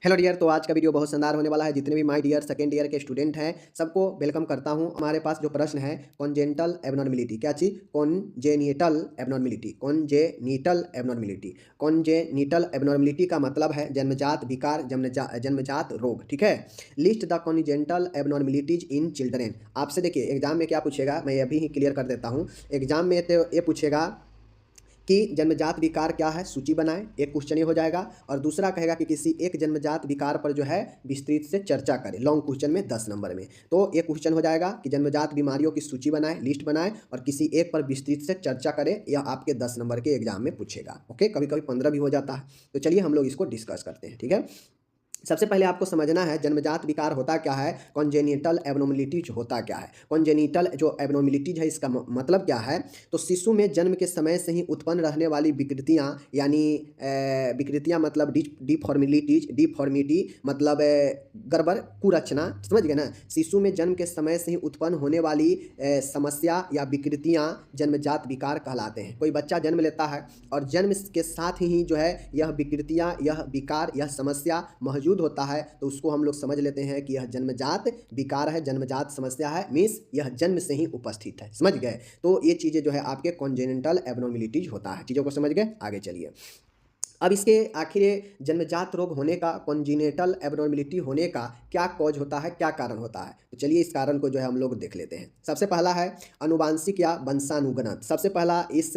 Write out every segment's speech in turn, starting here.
Hello dear. तो आज का वीडियो बहुत शानदार होने वाला है। जितने भी माय डियर सेकंड ईयर के स्टूडेंट हैं सबको वेलकम करता हूं। हमारे पास जो प्रश्न है कॉन्जेनिटल एबनॉर्मेलिटी, क्या चीज़? Congenital abnormality. Congenital abnormality. Congenital abnormality का मतलब है जन्मजात विकार, जन्मजात रोग। ठीक है। List the congenital abnormalities in children. आपसे देखिए एग्जाम में क्या पूछेगा, मैं अभी ही क्लियर कर देता हूँ। एग्जाम में तो ये पूछेगा कि जन्मजात विकार क्या है, सूची बनाएं। एक क्वेश्चन ये हो जाएगा। और दूसरा कहेगा कि किसी एक जन्मजात विकार पर जो है विस्तृत से चर्चा करें, लॉन्ग क्वेश्चन में 10 नंबर में। तो एक क्वेश्चन हो जाएगा कि जन्मजात बीमारियों की सूची बनाएं, लिस्ट बनाएं और किसी एक पर विस्तृत से चर्चा करें। यह आपके 10 नंबर के एग्जाम में पूछेगा। ओके, कभी कभी 15 भी हो जाता है। तो चलिए हम लोग इसको डिस्कस करते हैं। ठीक है। सबसे पहले आपको समझना है जन्मजात विकार होता क्या है, कॉन्जेनिटल एबनॉर्मेलिटीज होता क्या है। कॉन्जेनिटल जो एबनॉर्मेलिटीज है इसका मतलब क्या है, तो शिशु में जन्म के समय से ही उत्पन्न रहने वाली विकृतियां, यानी विकृतियां मतलब डिफॉर्मिटी मतलब गड़बड़, कुरचना, समझ गए ना। शिशु में जन्म के समय से ही उत्पन्न होने वाली समस्या या विकृतियां जन्मजात विकार कहलाते हैं। कोई बच्चा जन्म लेता है और जन्म के साथ ही जो है यह विकृतियां, यह विकार, यह समस्या मौजूद होता है, तो उसको हम लोग समझ लेते हैं कि यह जन्मजात विकार है, जन्मजात समस्या है, मीन्स यह जन्म से ही उपस्थित है। समझ गए। तो ये चीज़ें जो है आपके कॉन्जेनिटल एबनॉर्मेलिटीज होता है। चीज़ों को समझ गए, आगे चलिए। अब इसके आखिर जन्मजात रोग होने का, कॉन्जेनिटल एबनॉर्मेलिटी होने का क्या कॉज होता है, क्या कारण होता है? तो चलिए इस कारण को जो है हम लोग देख लेते हैं। सबसे पहला है अनुवांशिक या वंशानुगत। सबसे पहला इस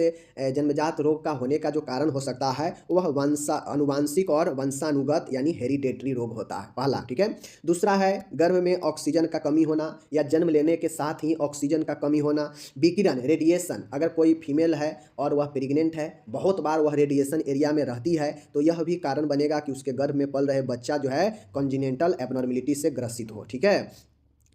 जन्मजात रोग का होने का जो कारण हो सकता है वह अनुवांशिक और वंशानुगत यानी हेरिडेटरी रोग होता है, पहला। ठीक है। दूसरा है गर्भ में ऑक्सीजन का कमी होना या जन्म लेने के साथ ही ऑक्सीजन का कमी होना। विकिरण, रेडिएशन, अगर कोई फीमेल है और वह प्रेग्नेंट है, बहुत बार वह रेडिएशन एरिया में रहती है, तो यह भी कारण बनेगा कि उसके गर्भ में पल रहे बच्चा जो है कॉन्जेनिटल एबनॉर्मेलिटी से ग्रसित हो। ठीक है।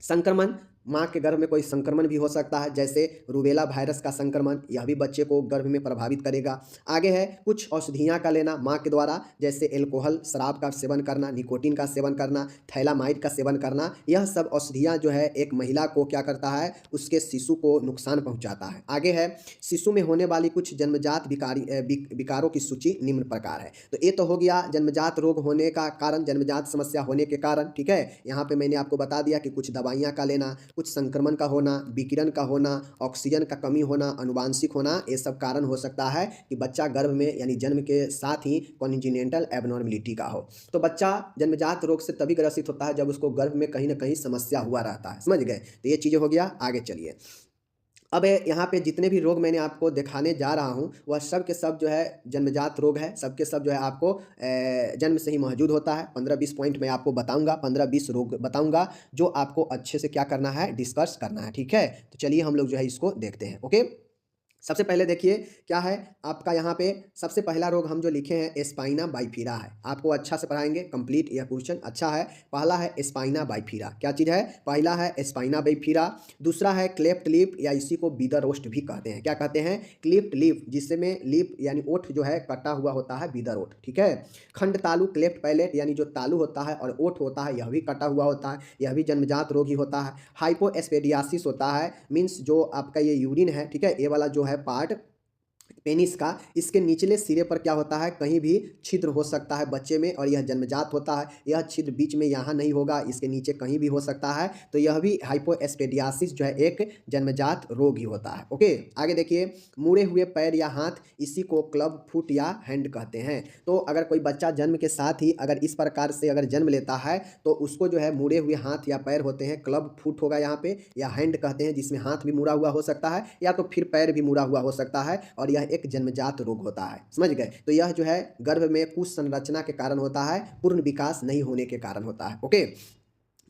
संक्रमण, माँ के गर्भ में कोई संक्रमण भी हो सकता है, जैसे रूबेला वायरस का संक्रमण, यह भी बच्चे को गर्भ में प्रभावित करेगा। आगे है कुछ औषधियाँ का लेना माँ के द्वारा, जैसे एल्कोहल, शराब का सेवन करना, निकोटीन का सेवन करना, थैलामाइड का सेवन करना। यह सब औषधियाँ जो है एक महिला को क्या करता है, उसके शिशु को नुकसान पहुँचाता है। आगे है शिशु में होने वाली कुछ जन्मजात विकारों की सूची निम्न प्रकार है। तो ये तो हो गया जन्मजात रोग होने का कारण, जन्मजात समस्या होने के कारण। ठीक है। यहाँ पे मैंने आपको बता दिया कि कुछ दवाइयाँ का लेना, कुछ संक्रमण का होना, विकिरण का होना, ऑक्सीजन का कमी होना, अनुवांशिक होना, ये सब कारण हो सकता है कि बच्चा गर्भ में यानी जन्म के साथ ही कॉन्जेनिटल एबनॉर्मेलिटी का हो। तो बच्चा जन्मजात रोग से तभी ग्रसित होता है जब उसको गर्भ में कहीं ना कहीं समस्या हुआ रहता है। समझ गए। तो ये चीज़ें हो गया। आगे चलिए। अब यहाँ पे जितने भी रोग मैंने आपको दिखाने जा रहा हूँ वह सब के सब जो है जन्मजात रोग है। सब के सब जो है आपको जन्म से ही मौजूद होता है। 15-20 पॉइंट मैं आपको बताऊंगा, 15-20 रोग बताऊंगा जो आपको अच्छे से क्या करना है, डिस्कस करना है। ठीक है। तो चलिए हम लोग जो है इसको देखते हैं। ओके। सबसे पहले देखिए क्या है आपका यहाँ पे। सबसे पहला रोग हम जो लिखे हैं स्पाइना बाइफीरा है। आपको अच्छा से पढ़ाएंगे, कंप्लीट यह क्वेश्चन अच्छा है। पहला है स्पाइना बाइफीरा। क्या चीज़ है? पहला है स्पाइना बाइफीरा। दूसरा है क्लेफ्ट लिप या इसी को बीदर रोस्ट भी कहते हैं। क्या कहते हैं? क्लिफ्ट लिप, जिसमें लिप यानी ओठ जो है कटा हुआ होता है, बीदर ओठ। ठीक है। खंड तालु, क्लेफ्ट पैलेट यानी जो तालु होता है और ओठ होता है यह भी कटा हुआ होता है, यह भी जन्मजात रोग ही होता है। हाइपोएस्पेडियासिस होता है, मीन्स जो आपका ये यूरिन है, ठीक है, ये वाला जो है पार्ट पेनिस का, इसके निचले सिरे पर क्या होता है, कहीं भी छिद्र हो सकता है बच्चे में और यह जन्मजात होता है। यह छिद्र बीच में यहाँ नहीं होगा, इसके नीचे कहीं भी हो सकता है। तो यह भी हाइपोएस्पेडियासिस जो है एक जन्मजात रोग ही होता है। ओके। आगे देखिए मुड़े हुए पैर या हाथ, इसी को क्लब फुट या हैंड कहते हैं। तो अगर कोई बच्चा जन्म के साथ ही अगर इस प्रकार से अगर जन्म लेता है तो उसको जो है मुड़े हुए हाथ या पैर होते हैं, क्लब फुट होगा यहाँ पे, या हैंड कहते हैं, जिसमें हाथ भी मुड़ा हुआ हो सकता है या तो फिर पैर भी मुड़ा हुआ हो सकता है, और यह एक जन्मजात रोग होता है। समझ गए। तो यह जो है गर्भ में कुछ संरचना के कारण होता है, पूर्ण विकास नहीं होने के कारण होता है। ओके।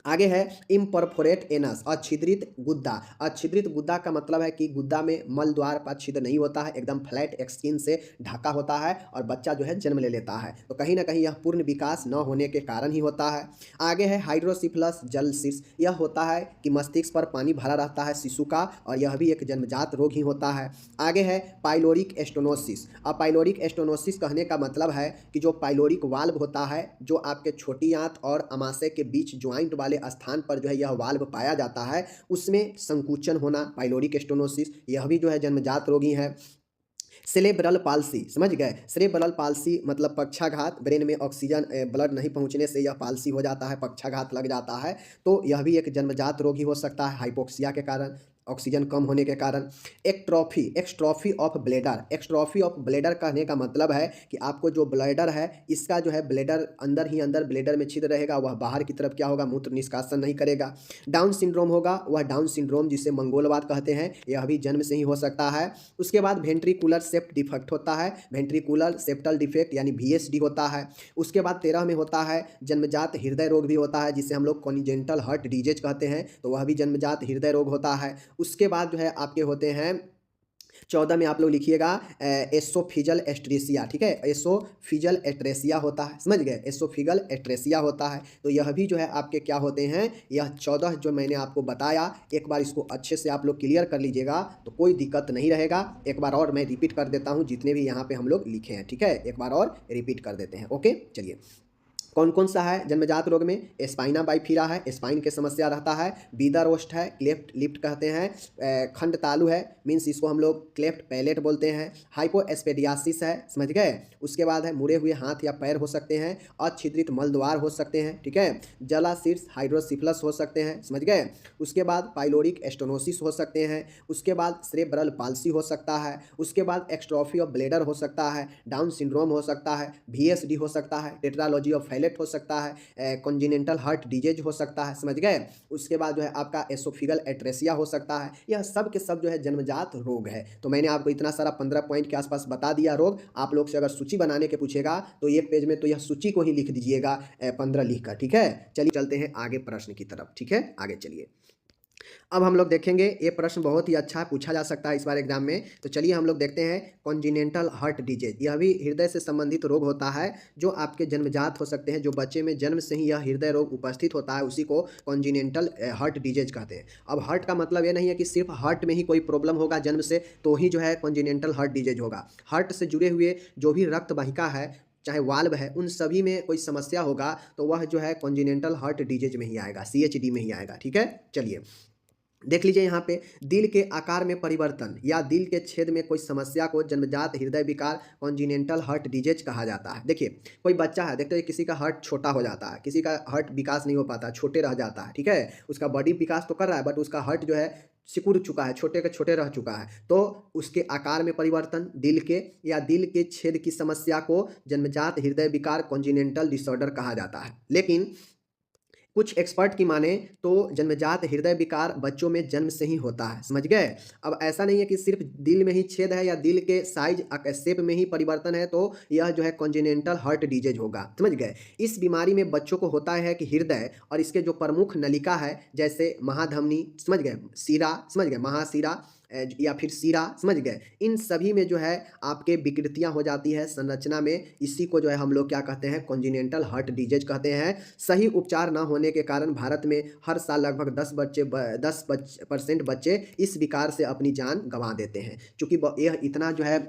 आगे है इम्परफोरेट एनस, अच्छिद्रित गुद्दा। अच्छिद्रित गुद्दा का मतलब है कि गुद्दा में मल द्वार पर छिद्र नहीं होता है, एकदम फ्लैट स्किन से ढका होता है और बच्चा जो है जन्म ले लेता है। तो कहीं ना कहीं यह पूर्ण विकास न होने के कारण ही होता है। आगे है हाइड्रोसिफलस जलसिस। यह होता है कि मस्तिष्क पर पानी भरा रहता है शिशु का, और यह भी एक जन्मजात रोग ही होता है। आगे है पाइलोरिक एस्टोनोसिस। अब पाइलोरिक एस्टोनोसिस कहने का मतलब है कि जो पाइलोरिक वाल्व होता है, जो आपके छोटी आंत और अमाशय के बीच ज्वाइंट वाले स्थान पर जो है यह वाल्व पाया जाता है, उसमें संकुचन होना, पाइलोरिक स्टेनोसिस, यह भी जो है जन्मजात रोगी है। सेरेब्रल पाल्सी, समझ गए। सेरेब्रल पाल्सी मतलब पक्षाघात, ब्रेन में ऑक्सीजन ब्लड नहीं पहुंचने से यह पाल्सी हो जाता है, पक्षाघात लग जाता है। तो यह भी एक जन्मजात रोग ही हो सकता है, हाइपोक्सिया के कारण, ऑक्सीजन कम होने के कारण। एक्ट्रॉफी, एक्सट्रॉफी ऑफ ब्लैडर, एक्सट्रॉफी ऑफ ब्लैडर कहने का मतलब है कि आपको जो ब्लैडर है इसका जो है ब्लैडर अंदर ही अंदर ब्लैडर में छिद्र रहेगा, वह बाहर की तरफ क्या होगा, मूत्र निष्कासन नहीं करेगा। डाउन सिंड्रोम होगा, वह डाउन सिंड्रोम जिसे मंगोलवाद कहते हैं, यह भी जन्म से ही हो सकता है। उसके बाद वेंट्रिकुलर सेप्ट डिफेक्ट होता है, वेंट्रिकुलर सेप्टल डिफेक्ट यानी VSD होता है। उसके बाद 13 में होता है जन्मजात हृदय रोग भी होता है, जिसे हम लोग कॉन्जेनिटल हार्ट डिजीज कहते हैं, तो वह भी जन्मजात हृदय रोग होता है। उसके बाद जो है आपके होते हैं 14 में आप लोग लिखिएगा एसोफिजल एस्ट्रेसिया, ठीक है, एसोफिजल एस्ट्रेसिया होता है, समझ गए, एसोफिगल एस्ट्रेसिया होता है। तो यह भी जो है आपके क्या होते हैं, यह 14 जो मैंने आपको बताया, एक बार इसको अच्छे से आप लोग क्लियर कर लीजिएगा तो कोई दिक्कत नहीं रहेगा। एक बार और मैं रिपीट कर देता हूँ जितने भी यहाँ पे हम लोग लिखे हैं, ठीक है, एक बार और रिपीट कर देते हैं। ओके, चलिए। कौन कौन सा है जन्मजात रोग में, स्पाइना बाइफिरा है, स्पाइन के समस्या रहता है, बीदा रोस्ट है, क्लेफ्ट लिप्ट कहते हैं, खंड तालु है, मीन्स इसको हम लोग क्लेफ्ट पैलेट बोलते हैं, हाइपोएस्पेडियासिस है, समझ गए। उसके बाद है मुड़े हुए हाथ या पैर हो सकते हैं, अच्छिद्रित मलद्वार हो सकते हैं, ठीक है, जला शीर्ष हाइड्रोसिफलस हो सकते हैं, समझ गए। उसके बाद पाइलोरिक एस्टोनोसिस हो सकते हैं। उसके बाद सेरेब्रल पाल्सी हो सकता है। उसके बाद एक्स्ट्रॉफी ऑफ ब्लैडर हो सकता है, डाउन सिंड्रोम हो सकता है, VSD हो सकता है, टेट्रालॉजी ऑफ हो सकता है, कॉन्जिनेंटल हार्ट डिजीज हो सकता है, समझ गए। उसके बाद जो है आपका एसोफिगल एट्रेसिया हो सकता है। यह सब के सब जो है जन्मजात रोग है। तो मैंने आपको इतना सारा 15 पॉइंट के आसपास बता दिया रोग। आप लोग से अगर सूची बनाने के पूछेगा तो एक पेज में तो यह सूची को ही लिख दीजिएगा 15 लिखकर, ठीक है। चलिए चलते हैं आगे प्रश्न की तरफ, ठीक है, आगे चलिए। अब हम लोग देखेंगे, ये प्रश्न बहुत ही अच्छा पूछा जा सकता है इस बार एग्जाम में। तो चलिए हम लोग देखते हैं कॉन्जिनेंटल हार्ट डिजीज। यह भी हृदय से संबंधित रोग होता है जो आपके जन्मजात हो सकते हैं, जो बच्चे में जन्म से ही यह हृदय रोग उपस्थित होता है, उसी को कॉन्जिनेंटल हार्ट डिजीज कहते हैं। अब हार्ट का मतलब ये नहीं है कि सिर्फ हार्ट में ही कोई प्रॉब्लम होगा जन्म से तो ही जो है कॉन्जिनेंटल हार्ट डिजीज होगा। हार्ट से जुड़े हुए जो भी रक्त वाहिका है, चाहे वाल्व है, उन सभी में कोई समस्या होगा तो वह जो है कॉन्जिनेंटल हार्ट डिजीज में ही आएगा, CHD में ही आएगा, ठीक है। चलिए देख लीजिए यहाँ पे, दिल के आकार में परिवर्तन या दिल के छेद में कोई समस्या को जन्मजात हृदय विकार कॉन्जिनेंटल हार्ट डिजीज कहा जाता है। देखिए कोई बच्चा है, देखते हैं किसी का हार्ट छोटा हो जाता है, किसी का हार्ट विकास नहीं हो पाता, छोटे रह जाता है, ठीक है। उसका बॉडी विकास तो कर रहा है बट उसका हार्ट जो है सिकुड़ चुका है, छोटे के छोटे रह चुका है। तो उसके आकार में परिवर्तन, दिल के या दिल के छेद की समस्या को जन्मजात हृदय विकार कॉन्जिनेंटल डिसऑर्डर कहा जाता है। लेकिन कुछ एक्सपर्ट की माने तो जन्मजात हृदय विकार बच्चों में जन्म से ही होता है, समझ गए। अब ऐसा नहीं है कि सिर्फ दिल में ही छेद है या दिल के साइज शेप में ही परिवर्तन है तो यह जो है कॉन्जिनेंटल हार्ट डिजीज होगा, समझ गए। इस बीमारी में बच्चों को होता है कि हृदय और इसके जो प्रमुख नलिका है, जैसे महाधमनी, समझ गए, सीरा, समझ गए, महासीरा या फिर सीरा, समझ गए, इन सभी में जो है आपके विकृतियां हो जाती है संरचना में। इसी को जो है हम लोग क्या कहते हैं, कॉन्जिनेंटल हार्ट डिजीज कहते हैं। सही उपचार ना होने के कारण भारत में हर साल लगभग 10% बच्चे इस विकार से अपनी जान गंवा देते हैं। चूँकि यह इतना जो है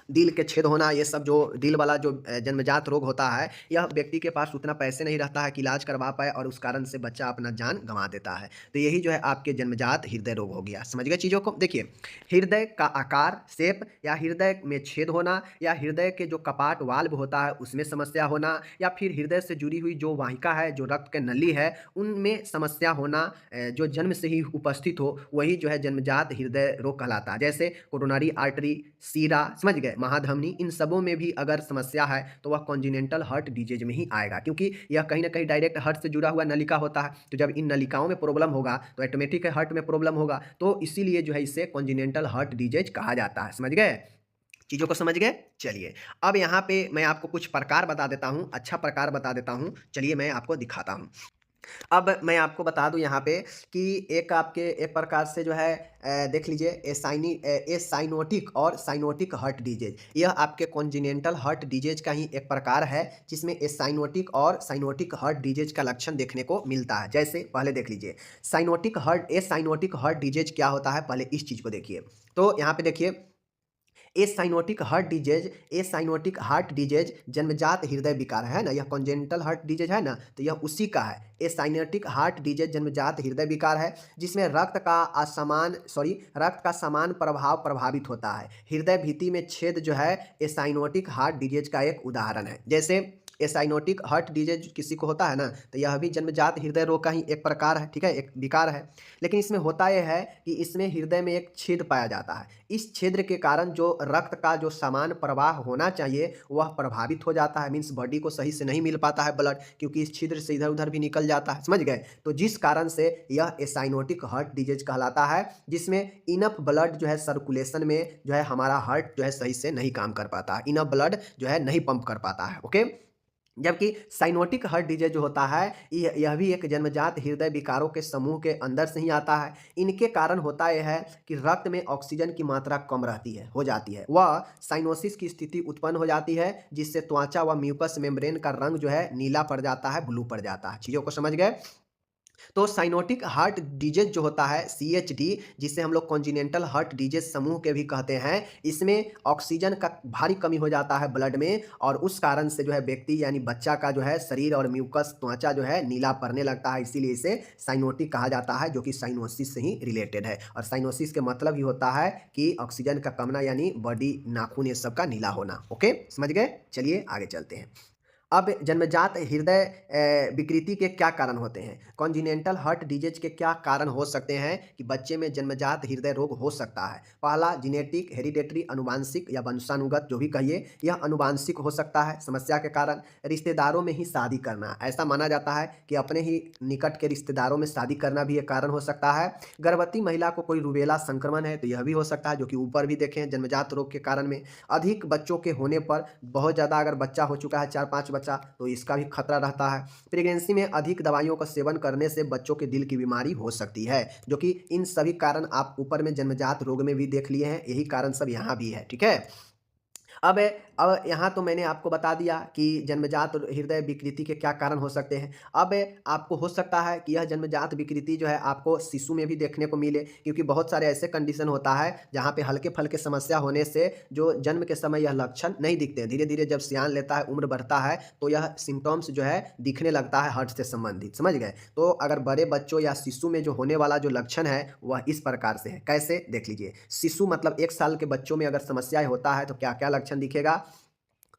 दिल के छेद होना, ये सब जो दिल वाला जो जन्मजात रोग होता है, यह व्यक्ति के पास उतना पैसे नहीं रहता है कि इलाज करवा पाए और उस कारण से बच्चा अपना जान गंवा देता है। तो यही जो है आपके जन्मजात हृदय रोग हो गया, समझ गए चीज़ों को। देखिए हृदय का आकार शेप या हृदय में छेद होना या हृदय के जो कपाट वाल्व होता है उसमें समस्या होना या फिर हृदय से जुड़ी हुई जो वाहिका है, जो रक्त के नली है, उनमें समस्या होना जो जन्म से ही उपस्थित हो, वही जो है जन्मजात हृदय रोग कहलाता है। जैसे कोरोनरी आर्टरी, सीरा, समझ गए, महाधमनी, इन सबों में भी अगर समस्या है तो वह कॉन्जिनेंटल हार्ट डिजीज में ही आएगा, क्योंकि यह कहीं ना कहीं डायरेक्ट हार्ट से जुड़ा हुआ नलिका होता है। तो जब इन नलिकाओं में प्रॉब्लम होगा तो ऑटोमेटिक हार्ट में प्रॉब्लम होगा, तो इसीलिए जो है इसे कॉन्जिनेंटल हार्ट डिजीज कहा जाता है, समझ गए चीज़ों को, समझ गए। चलिए अब यहाँ पे मैं आपको कुछ प्रकार बता देता हूँ, अच्छा प्रकार बता देता हूँ, चलिए मैं आपको दिखाता हूँ। अब मैं आपको बता दूं यहाँ पे कि एक प्रकार से जो है देख लीजिए एसाइनोटिक और साइनोटिक हार्ट डिजीज, यह आपके कॉन्जिनेंटल हार्ट डिजीज का ही एक प्रकार है जिसमें एसाइनोटिक और साइनोटिक हार्ट डिजीज का लक्षण देखने को मिलता है। जैसे पहले देख लीजिए एसाइनोटिक हार्ट डिजीज क्या होता है, पहले इस चीज़ को देखिए। तो यहाँ पे देखिए एसाइनोटिक हार्ट डिजीज जन्मजात हृदय विकार है ना, यह कॉन्जेनिटल हार्ट डिजीज है ना, तो यह उसी का है। एसाइनोटिक हार्ट डिजीज जन्मजात हृदय विकार है जिसमें रक्त का समान प्रभाव प्रभावित होता है। हृदय भित्ति में छेद जो है एसाइनोटिक हार्ट डिजीज का एक उदाहरण है। जैसे एसाइनोटिक हार्ट डिजीज किसी को होता है ना, तो यह भी जन्मजात हृदय रोग का ही एक प्रकार है, ठीक है, एक विकार है। लेकिन इसमें होता यह है कि इसमें हृदय में एक छेद पाया जाता है। इस छेद के कारण जो रक्त का जो समान प्रवाह होना चाहिए वह प्रभावित हो जाता है, मीन्स बॉडी को सही से नहीं मिल पाता है ब्लड, क्योंकि इस छिद्र से इधर उधर भी निकल जाता है, समझ गए। तो जिस कारण से यह एसाइनोटिक हार्ट डिजीज कहलाता है, जिसमें इनफ ब्लड जो है सर्कुलेशन में जो है हमारा हार्ट जो है सही से नहीं काम कर पाता है, इनफ ब्लड जो है नहीं पंप कर पाता है। ओके, जबकि साइनोटिक हार्ट डिजीज जो होता है यह भी एक जन्मजात हृदय विकारों के समूह के अंदर से ही आता है। इनके कारण होता यह है कि रक्त में ऑक्सीजन की मात्रा कम रहती है, हो जाती है, वह साइनोसिस की स्थिति उत्पन्न हो जाती है, जिससे त्वचा व म्यूकस मेम्ब्रेन का रंग जो है नीला पड़ जाता है, ब्लू पड़ जाता है। चीज़ों को समझ गए। तो साइनोटिक हार्ट डिजीज जो होता है CHD, जिसे हम लोग कॉन्जिनेंटल हार्ट डिजीज समूह के भी कहते हैं, इसमें ऑक्सीजन का भारी कमी हो जाता है ब्लड में, और उस कारण से जो है व्यक्ति यानी बच्चा का जो है शरीर और म्यूकस त्वचा जो है नीला पड़ने लगता है। इसीलिए इसे साइनोटिक कहा जाता है, जो कि साइनोसिस से ही रिलेटेड है। और साइनोसिस के मतलब ही होता है कि ऑक्सीजन का कमना यानी बॉडी नाखून ये सब का नीला होना। ओके, समझ गए। चलिए आगे चलते हैं। अब जन्मजात हृदय विकृति के क्या कारण होते हैं, कॉन्जिनेंटल हार्ट डिजीज के क्या कारण हो सकते हैं कि बच्चे में जन्मजात हृदय रोग हो सकता है। पहला, जेनेटिक, हेरिडेटरी, अनुवांशिक या वंशानुगत जो भी कहिए, यह अनुवांशिक हो सकता है समस्या के कारण। रिश्तेदारों में ही शादी करना, ऐसा माना जाता है कि अपने ही निकट के रिश्तेदारों में शादी करना भी एक कारण हो सकता है। गर्भवती महिला को कोई रूबेला संक्रमण है तो यह भी हो सकता है, जो कि ऊपर भी देखें जन्मजात रोग के कारण में। अधिक बच्चों के होने पर, बहुत ज़्यादा अगर बच्चा हो चुका है 4-5 बच्चा, तो इसका भी खतरा रहता है। प्रेगनेंसी में अधिक दवाइयों का सेवन करने से बच्चों के दिल की बीमारी हो सकती है, जो कि इन सभी कारण आप ऊपर में जन्मजात रोग में भी देख लिए हैं, यही कारण सब यहाँ भी है, ठीक है। अब यहाँ तो मैंने आपको बता दिया कि जन्मजात हृदय विकृति के क्या कारण हो सकते हैं। अब आपको हो सकता है कि यह जन्मजात विकृति जो है आपको शिशु में भी देखने को मिले, क्योंकि बहुत सारे ऐसे कंडीशन होता है जहाँ पे हल्के फल्के समस्या होने से जो जन्म के समय यह लक्षण नहीं दिखते हैं, धीरे धीरे जब सियान लेता है, उम्र बढ़ता है, तो यह सिम्टम्स जो है दिखने लगता है हार्ट से संबंधित, समझ गए। तो अगर बड़े बच्चों या शिशु में जो होने वाला जो लक्षण है वह इस प्रकार से है। कैसे, देख लीजिए। शिशु मतलब 1 साल के बच्चों में अगर समस्याएं होता है तो क्या क्या लक्षण दिखेगा।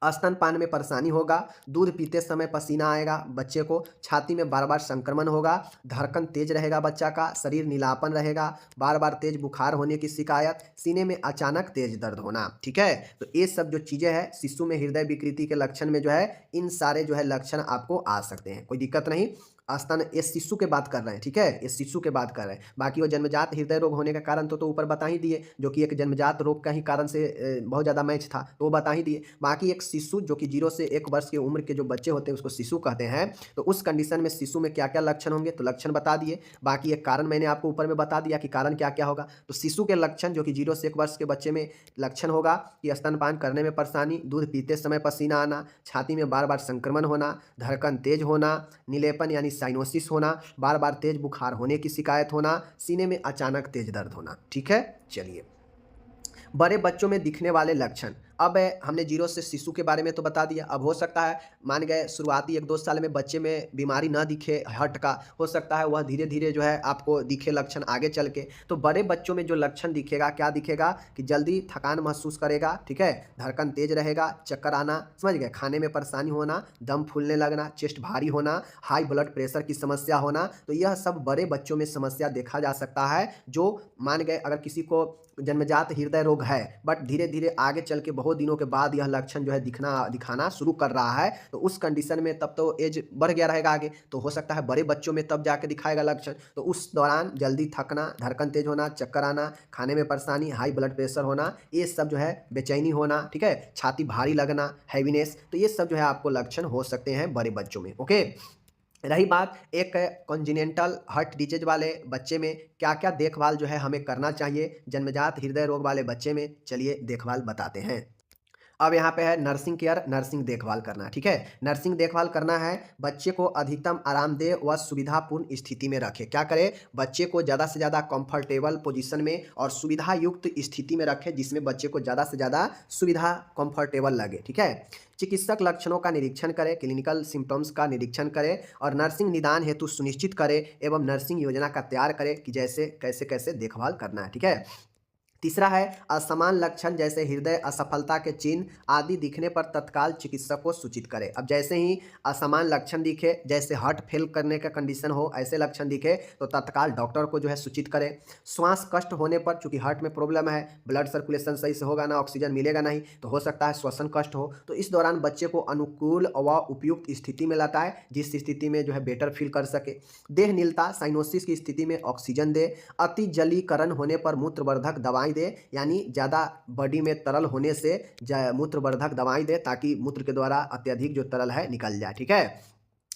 स्तनपान में परेशानी होगा, दूध पीते समय पसीना आएगा बच्चे को, छाती में बार बार संक्रमण होगा, धड़कन तेज रहेगा बच्चा का, शरीर नीलापन रहेगा, बार बार तेज बुखार होने की शिकायत, सीने में अचानक तेज दर्द होना, ठीक है। तो ये सब जो चीज़ें हैं शिशु में हृदय विकृति के लक्षण में जो है, इन सारे जो है लक्षण आपको आ सकते हैं, कोई दिक्कत नहीं। स्तन, ये शिशु के बात कर रहे हैं, ठीक है, ये शिशु के बात कर रहे हैं। बाकी वो जन्मजात हृदय रोग होने का कारण तो ऊपर बता ही दिए, जो कि एक जन्मजात रोग का ही कारण से बहुत ज़्यादा मैच था, तो वो बता ही दिए। बाकी एक शिशु जो कि 0 से 1 वर्ष की उम्र के जो बच्चे होते हैं उसको शिशु कहते हैं, तो उस कंडीशन में शिशु में क्या क्या लक्षण होंगे, तो लक्षण बता दिए। बाकी एक कारण मैंने आपको ऊपर में बता दिया कि कारण क्या क्या होगा। तो शिशु के लक्षण जो कि 0 से 1 वर्ष के बच्चे में लक्षण होगा कि स्तनपान करने में परेशानी, दूध पीते समय पसीना आना, छाती में बार बार संक्रमण होना, धड़कन तेज होना, नीलेपन यानी साइनोसिस होना, बार बार तेज बुखार होने की शिकायत होना, सीने में अचानक तेज दर्द होना, ठीक है। चलिए, बड़े बच्चों में दिखने वाले लक्षण। अब हमने 0 से शिशु के बारे में तो बता दिया। अब हो सकता है मान गए शुरुआती 1-2 साल में बच्चे में बीमारी ना दिखे हार्ट का, हो सकता है वह धीरे धीरे जो है आपको दिखे लक्षण आगे चल के। तो बड़े बच्चों में जो लक्षण दिखेगा, क्या दिखेगा कि जल्दी थकान महसूस करेगा, ठीक है, धड़कन तेज रहेगा, चक्कर आना, समझ गए, खाने में परेशानी होना, दम फूलने लगना, चेस्ट भारी होना, हाई ब्लड प्रेशर की समस्या होना। तो यह सब बड़े बच्चों में समस्या देखा जा सकता है। जो मान गए अगर किसी को जन्मजात हृदय रोग है बट धीरे धीरे आगे चल के बहुत दिनों के बाद यह लक्षण जो है दिखाना शुरू कर रहा है, तो उस कंडीशन में तब तो एज बढ़ गया रहेगा आगे, तो हो सकता है बड़े बच्चों में तब जाके दिखाएगा लक्षण। तो उस दौरान जल्दी थकना, धड़कन तेज होना, चक्कर आना, खाने में परेशानी, हाई ब्लड प्रेशर होना, ये सब जो है, बेचैनी होना, ठीक है, छाती भारी लगना, हैवीनेस, तो ये सब जो है आपको लक्षण हो सकते हैं बड़े बच्चों में। ओके, रही बात एक कॉन्जिनेंटल हार्ट डिजीज वाले बच्चे में क्या क्या देखभाल जो है हमें करना चाहिए जन्मजात हृदय रोग वाले बच्चे में, चलिए देखभाल बताते हैं। अब यहाँ पे है नर्सिंग केयर, नर्सिंग देखभाल करना। ठीक है, नर्सिंग देखभाल करना है, बच्चे को अधिकतम आरामदेह व सुविधापूर्ण स्थिति में रखे। क्या करे, बच्चे को ज़्यादा से ज़्यादा कंफर्टेबल पोजीशन में और सुविधा युक्त स्थिति में रखे, जिसमें बच्चे को ज़्यादा से ज़्यादा सुविधा कंफर्टेबल लगे। ठीक है, चिकित्सक लक्षणों का निरीक्षण करे, क्लिनिकल सिम्टम्स का निरीक्षण करे और नर्सिंग निदान हेतु सुनिश्चित करे एवं नर्सिंग योजना का तैयार करे कि जैसे कैसे कैसे देखभाल करना है। ठीक है, तीसरा है असमान लक्षण जैसे हृदय असफलता के चिन्ह आदि दिखने पर तत्काल चिकित्सक को सूचित करें। अब जैसे ही असमान लक्षण दिखे, जैसे हार्ट फेल करने का कंडीशन हो, ऐसे लक्षण दिखे तो तत्काल डॉक्टर को जो है सूचित करें। श्वास कष्ट होने पर, चूंकि हार्ट में प्रॉब्लम है, ब्लड सर्कुलेशन सही से होगा ना, ऑक्सीजन मिलेगा नहीं, तो हो सकता है श्वसन कष्ट हो, तो इस दौरान बच्चे को अनुकूल व उपयुक्त स्थिति में लाता है, जिस स्थिति में जो है बेटर फील कर सके। देह नीलता साइनोसिस की स्थिति में ऑक्सीजन दे। अति जलीकरण होने पर मूत्रवर्धक दवाएं दे, यानी ज़्यादा बॉडी में तरल होने से मूत्रवर्धक दवाएं दे ताकि मूत्र के द्वारा अत्यधिक जो तरल है निकल जाए। ठीक है,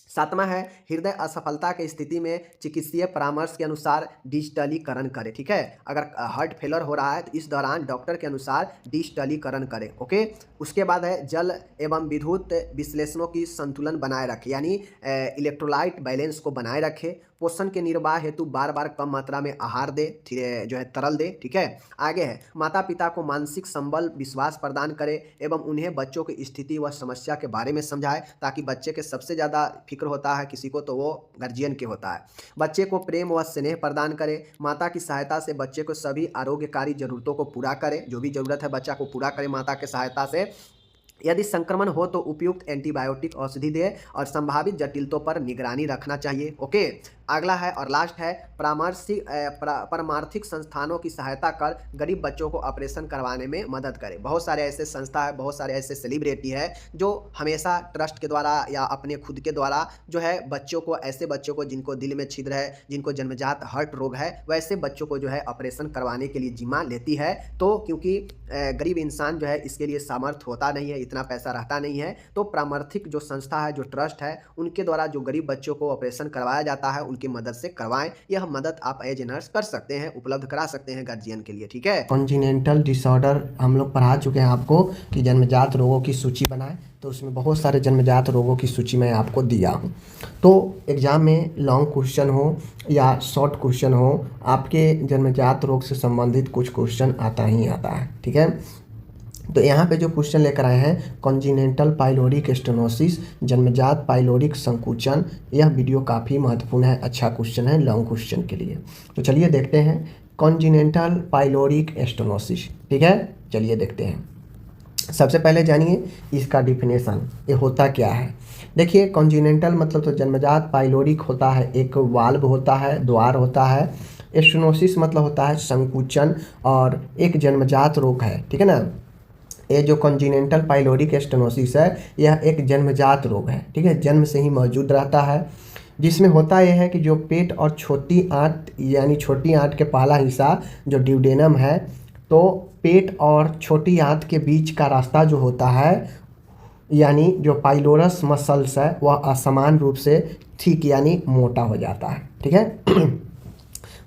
सातवां है हृदय असफलता की स्थिति में चिकित्सीय परामर्श के अनुसार डिजिटलीकरण करें। ठीक है, अगर हार्ट फेलर हो रहा है तो इस दौरान डॉक्टर के अनुसार डिजिटलीकरण करें। ओके, उसके बाद है जल एवं विद्युत विश्लेषणों की संतुलन बनाए रखें, यानी इलेक्ट्रोलाइट बैलेंस को बनाए रखें। पोषण के निर्वाह हेतु बार बार कम मात्रा में आहार दे, जो है तरल दे। ठीक है, आगे है माता पिता को मानसिक संबल विश्वास प्रदान करे एवं उन्हें बच्चों की स्थिति व समस्या के बारे में समझाए, ताकि बच्चे के सबसे ज़्यादा फिक्र होता है किसी को तो वो गार्जियन के होता है। बच्चे को प्रेम व स्नेह प्रदान करे। माता की सहायता से बच्चे को सभी आरोग्यकारी जरूरतों को पूरा करे, जो भी जरूरत है बच्चा को पूरा करे माता के सहायता से। यदि संक्रमण हो तो उपयुक्त एंटीबायोटिक औषधि दे और संभावित जटिलताओं पर निगरानी रखना चाहिए। ओके, अगला है और लास्ट है परमार्थिक संस्थानों की सहायता कर गरीब बच्चों को ऑपरेशन करवाने में मदद करें। बहुत सारे ऐसे संस्था है, बहुत सारे ऐसे सेलिब्रिटी है जो हमेशा ट्रस्ट के द्वारा या अपने खुद के द्वारा जो है बच्चों को, ऐसे बच्चों को जिनको दिल में छिद्र है, जिनको जन्मजात हार्ट रोग है, वैसे बच्चों को जो है ऑपरेशन करवाने के लिए जिम्मा लेती है। तो क्योंकि गरीब इंसान जो है इसके लिए सामर्थ्य होता नहीं है, इतना पैसा रहता नहीं है, तो परामर्थिक जो संस्था है, जो ट्रस्ट है, उनके द्वारा जो गरीब बच्चों को ऑपरेशन करवाया जाता है उनकी मदद से करवाएं। यह मदद आप एज ए नर्स कर सकते हैं, उपलब्ध करा सकते हैं गार्जियन के लिए। ठीक है, कॉन्जिनेंटल डिसऑर्डर हम लोग पढ़ा चुके हैं आपको कि जन्मजात रोगों की सूची बनाएं, तो उसमें बहुत सारे जन्मजात रोगों की सूची मैं आपको दिया हूँ। तो एग्ज़ाम में लॉन्ग क्वेश्चन हो या शॉर्ट क्वेश्चन हो, आपके जन्मजात रोग से संबंधित कुछ क्वेश्चन आता ही आता है। ठीक है, तो यहाँ पे जो क्वेश्चन लेकर आए हैं कॉन्जिनेंटल पाइलोरिक स्टेनोसिस, जन्मजात पाइलोरिक संकुचन, यह वीडियो काफ़ी महत्वपूर्ण है, अच्छा क्वेश्चन है लॉन्ग क्वेश्चन के लिए। तो चलिए देखते हैं कॉन्जिनेंटल पाइलोरिक स्टेनोसिस। ठीक है, चलिए देखते हैं। सबसे पहले जानिए इसका डिफिनेशन, ये होता क्या है। देखिए, कॉन्जिनेंटल मतलब तो जन्मजात, पाइलोरिक होता है एक वाल्व होता है, द्वार होता है, स्टेनोसिस मतलब होता है संकुचन और एक जन्मजात रोग है। ठीक है ना, ये जो कॉन्जिनेंटल पाइलोरिक स्टेनोसिस है यह एक जन्मजात रोग है। ठीक है, जन्म से ही मौजूद रहता है, जिसमें होता यह है कि जो पेट और छोटी आंत यानी छोटी आंत के पहला हिस्सा जो ड्यूडेनम है, तो पेट और छोटी आंत के बीच का रास्ता जो होता है यानी जो पाइलोरस मसल्स है वह असमान रूप से थिक यानी मोटा हो जाता है। ठीक है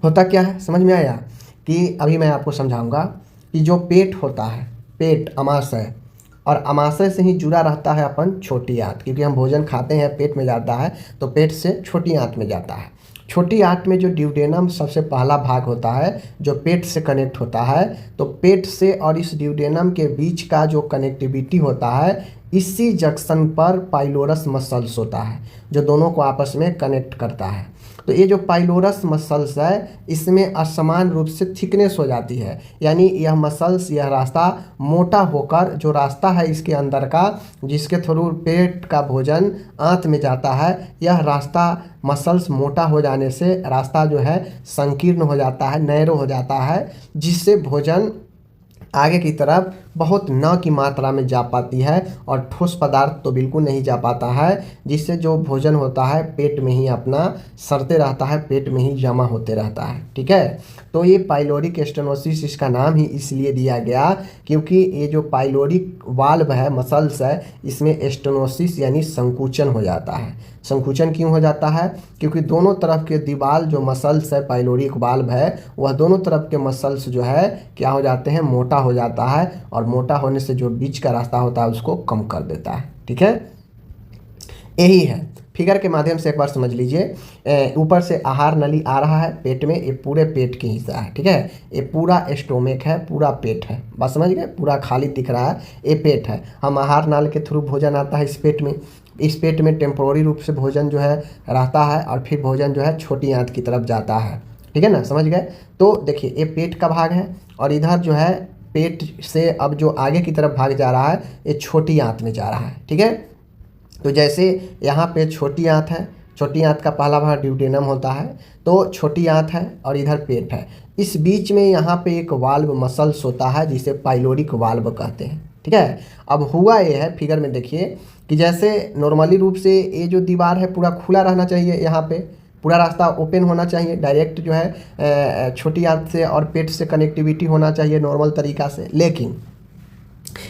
होता क्या है समझ में आया कि अभी मैं आपको समझाऊंगा कि जो पेट होता है, पेट अमाशय, और अमाशय से ही जुड़ा रहता है अपन छोटी आंत, क्योंकि हम भोजन खाते हैं पेट में जाता है तो पेट से छोटी आंत में जाता है। छोटी आंत में जो ड्यूडेनम सबसे पहला भाग होता है जो पेट से कनेक्ट होता है, तो पेट से और इस ड्यूडेनम के बीच का जो कनेक्टिविटी होता है, इसी जंक्शन पर पाइलोरस मसल्स होता है जो दोनों को आपस में कनेक्ट करता है। तो ये जो पाइलोरस मसल्स है इसमें असमान रूप से थिकनेस हो जाती है, यानी यह मसल्स, यह रास्ता मोटा होकर जो रास्ता है इसके अंदर का जिसके थ्रू पेट का भोजन आंत में जाता है, यह रास्ता मसल्स मोटा हो जाने से रास्ता जो है संकीर्ण हो जाता है, नैरो हो जाता है, जिससे भोजन आगे की तरफ बहुत न की मात्रा में जा पाती है और ठोस पदार्थ तो बिल्कुल नहीं जा पाता है, जिससे जो भोजन होता है पेट में ही अपना सड़ते रहता है, पेट में ही जमा होते रहता है। ठीक है, तो ये पाइलोरिक स्टेनोसिस इसका नाम ही इसलिए दिया गया क्योंकि ये जो पाइलोरिक वाल्व है, मसल्स है, इसमें स्टेनोसिस यानी संकुचन हो जाता है। संकुचन क्यों हो जाता है? क्योंकि दोनों तरफ के दीवार जो मसल्स है, पाइलोरिक वाल्व है, वह दोनों तरफ के मसल्स जो है क्या हो जाते हैं, मोटा हो जाता है और मोटा होने से जो बीच का रास्ता होता है उसको कम कर देता है। ठीक है, यही है। फिगर के माध्यम से एक बार समझ लीजिए, ऊपर से आहार नली आ रहा है पेट में, ये पूरे पेट की हिस्सा है। ठीक है, ये पूरा स्टोमिक है, पूरा पेट है, बात समझ गए, पूरा खाली दिख रहा है, ये पेट है। हम आहार नाल के थ्रू भोजन आता है इस पेट में, इस पेट में टेम्पोररी रूप से भोजन जो है रहता है और फिर भोजन जो है छोटी आंत की तरफ जाता है। ठीक है ना, समझ गए। तो देखिए ये पेट का भाग है और इधर जो है पेट से अब जो आगे की तरफ भाग जा रहा है ये छोटी आंत में जा रहा है। ठीक है, तो जैसे यहाँ पे छोटी आंत है, छोटी आंत का पहला भाग ड्यूडेनम होता है, तो छोटी आंत है और इधर पेट है। इस बीच में यहाँ पे एक वाल्व मसल्स होता है जिसे पाइलोरिक वाल्व कहते हैं। ठीक है, अब हुआ ये है, फिगर में देखिए कि जैसे नॉर्मली रूप से ये जो दीवार है पूरा खुला रहना चाहिए, यहाँ पे पूरा रास्ता ओपन होना चाहिए, डायरेक्ट जो है छोटी आंत से और पेट से कनेक्टिविटी होना चाहिए नॉर्मल तरीका से। लेकिन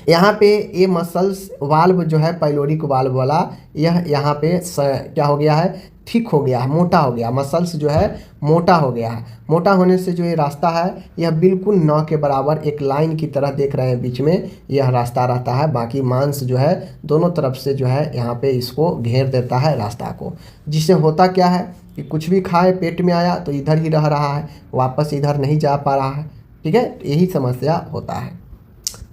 यहाँ पे ये मसल्स वाल्व जो है पाइलोरिक वाल्व वाला, यह यहाँ पे क्या हो गया है, थिक हो गया है, मोटा हो गया, मसल्स जो है मोटा हो गया है। मोटा होने से जो ये रास्ता है यह बिल्कुल 9 के बराबर एक लाइन की तरह देख रहे हैं, बीच में यह रास्ता रहता है, बाकी मांस जो है दोनों तरफ से जो है यहाँ पे इसको घेर देता है रास्ता को, जिससे होता क्या है कि कुछ भी खाए पेट में आया तो इधर ही रह रहा है, वापस इधर नहीं जा पा रहा है। ठीक है, यही समस्या होता है।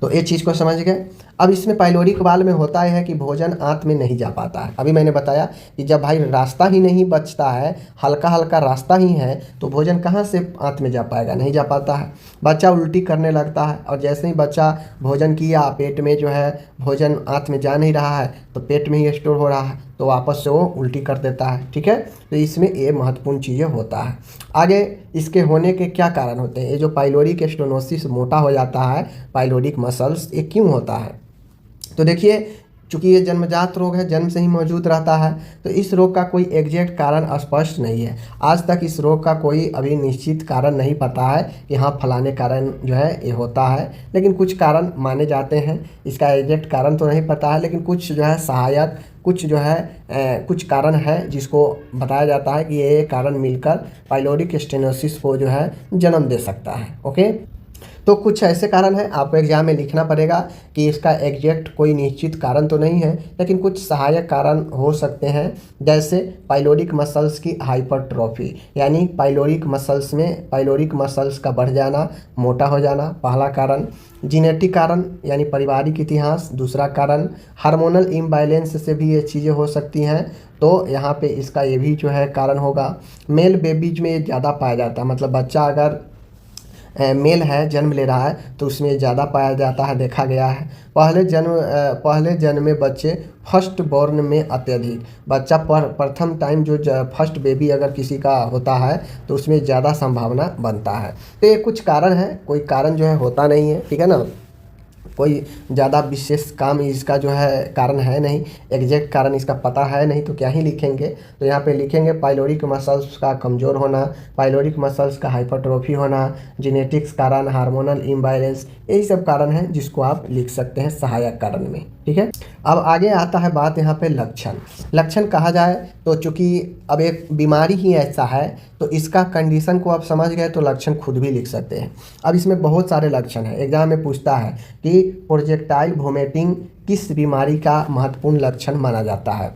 तो ये चीज़ को समझ गए। अब इसमें पाइलोरिक वाल्व में होता है कि भोजन आंत में नहीं जा पाता है। अभी मैंने बताया कि जब भाई रास्ता ही नहीं बचता है, हल्का हल्का रास्ता ही है, तो भोजन कहाँ से आंत में जा पाएगा, नहीं जा पाता है। बच्चा उल्टी करने लगता है और जैसे ही बच्चा भोजन किया, पेट में जो है भोजन आंत में जा नहीं रहा है तो पेट में ही स्टोर हो रहा है, तो वापस से वो उल्टी कर देता है। ठीक है, तो इसमें ये महत्वपूर्ण चीज़ें होता है। आगे इसके होने के क्या कारण होते हैं, ये जो पाइलोरिक स्टेनोसिस मोटा हो जाता है, पाइलोरिक मसल्स, ये क्यों होता है। तो देखिए, चूँकि ये जन्मजात रोग है, जन्म से ही मौजूद रहता है, तो इस रोग का कोई एग्जैक्ट कारण स्पष्ट नहीं है। आज तक इस रोग का कोई अभी निश्चित कारण नहीं पता है कि हाँ फलाने कारण जो है ये होता है, लेकिन कुछ कारण माने जाते हैं। इसका एग्जैक्ट कारण तो नहीं पता है, लेकिन कुछ जो है सहायक, कुछ जो है कुछ कारण है जिसको बताया जाता है कि ये कारण मिलकर पाइलोरिक स्टेनोसिस को जो है जन्म दे सकता है। ओके, तो कुछ ऐसे कारण हैं, आपको एग्जाम में लिखना पड़ेगा कि इसका एग्जैक्ट कोई निश्चित कारण तो नहीं है, लेकिन कुछ सहायक कारण हो सकते हैं। जैसे पाइलोरिक मसल्स की हाइपरट्रॉफी, यानी पाइलोरिक मसल्स में पाइलोरिक मसल्स का बढ़ जाना, मोटा हो जाना, पहला कारण। जीनेटिक कारण यानी पारिवारिक इतिहास, दूसरा कारण। हार्मोनल इम्बैलेंस से भी ये चीज़ें हो सकती हैं, तो यहाँ पे इसका ये भी जो है कारण होगा। मेल बेबीज में ये ज़्यादा पाया जाता है, मतलब बच्चा अगर मेल है, जन्म ले रहा है, तो उसमें ज़्यादा पाया जाता है, देखा गया है। पहले जन्म में बच्चे फर्स्ट बॉर्न में अत्यधिक, बच्चा प्रथम टाइम जो फर्स्ट बेबी अगर किसी का होता है तो उसमें ज़्यादा संभावना बनता है। तो ये कुछ कारण है, कोई कारण जो है होता नहीं है। ठीक है ना, कोई ज़्यादा विशेष काम इसका जो है कारण है नहीं, एग्जैक्ट कारण इसका पता है नहीं, तो क्या ही लिखेंगे। तो यहाँ पे लिखेंगे पाइलोरिक मसल्स का कमज़ोर होना, पाइलोरिक मसल्स का हाइपरट्रोफी होना, जेनेटिक्स कारण, हार्मोनल इम्बैलेंस, यही सब कारण हैं जिसको आप लिख सकते हैं सहायक कारण में। ठीक है, अब आगे आता है बात यहाँ पे लक्षण। लक्षण कहा जाए तो चूँकि अब एक बीमारी ही ऐसा है, तो इसका कंडीशन को आप समझ गए तो लक्षण खुद भी लिख सकते हैं। अब इसमें बहुत सारे लक्षण हैं, एग्जाम में पूछता है कि प्रोजेक्टाइल वोमिटिंग किस बीमारी का महत्वपूर्ण लक्षण माना जाता है।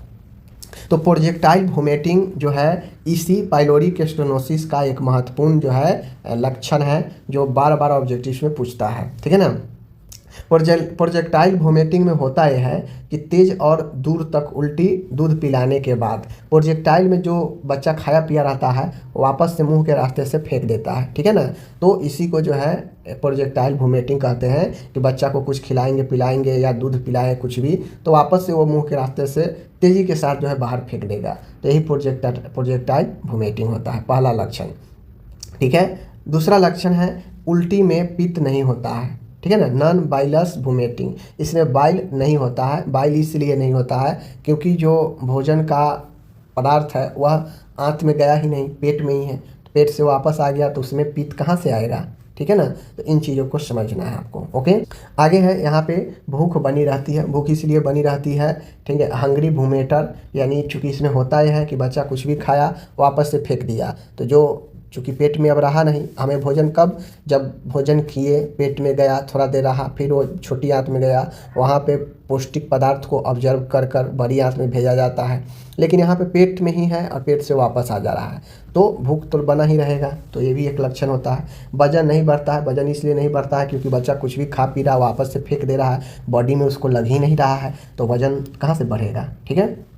तो प्रोजेक्टाइल वोमिटिंग जो है इसी पाइलोरिक स्टेनोसिस का एक महत्वपूर्ण जो है लक्षण है, जो बार बार ऑब्जेक्टिव्स में पूछता है। ठीक है ना, प्रोजेक्टाइल वोमिटिंग में होता यह है कि तेज और दूर तक उल्टी दूध पिलाने के बाद प्रोजेक्टाइल में जो बच्चा खाया पिया रहता है वापस से मुंह के रास्ते से फेंक देता है। ठीक है ना, तो इसी को जो है प्रोजेक्टाइल वोमिटिंग कहते हैं, कि बच्चा को कुछ खिलाएंगे पिलाएंगे या दूध पिलाएं कुछ भी, तो वापस से वो मुंह के रास्ते से तेज़ी के साथ जो है बाहर फेंक देगा, तो यही प्रोजेक्टाइल वोमिटिंग होता है, पहला लक्षण। ठीक है, दूसरा लक्षण है उल्टी में पित्त नहीं होता है। ठीक है ना, नॉन बाइलस वोमिटिंग, इसमें बाइल नहीं होता है। बाइल इसलिए नहीं होता है क्योंकि जो भोजन का पदार्थ है वह आंत में गया ही नहीं, पेट में ही है, तो पेट से वापस आ गया तो उसमें पित्त कहाँ से आएगा। ठीक है ना, तो इन चीज़ों को समझना है आपको। ओके, आगे है यहाँ पे भूख बनी रहती है। भूख इसलिए बनी रहती है, ठीक है, हंग्री वोमिटर, यानी चूँकि इसमें होता यह है कि बच्चा कुछ भी खाया वापस से फेंक दिया, तो जो चूँकि पेट में अब रहा नहीं, हमें भोजन कब, जब भोजन किए पेट में गया, थोड़ा देर रहा, फिर वो छोटी आंत में गया, वहाँ पे पौष्टिक पदार्थ को ऑब्जर्व कर कर बड़ी आंत में भेजा जाता है। लेकिन यहाँ पे पेट में ही है और पेट से वापस आ जा रहा है, तो भूख तो बना ही रहेगा। तो ये भी एक लक्षण होता है। वजन नहीं बढ़ता है, वजन इसलिए नहीं बढ़ता है क्योंकि बच्चा कुछ भी खा पी रहा वापस से फेंक दे रहा है, बॉडी में उसको लग ही नहीं रहा है, तो वजन कहाँ से बढ़ेगा। ठीक है।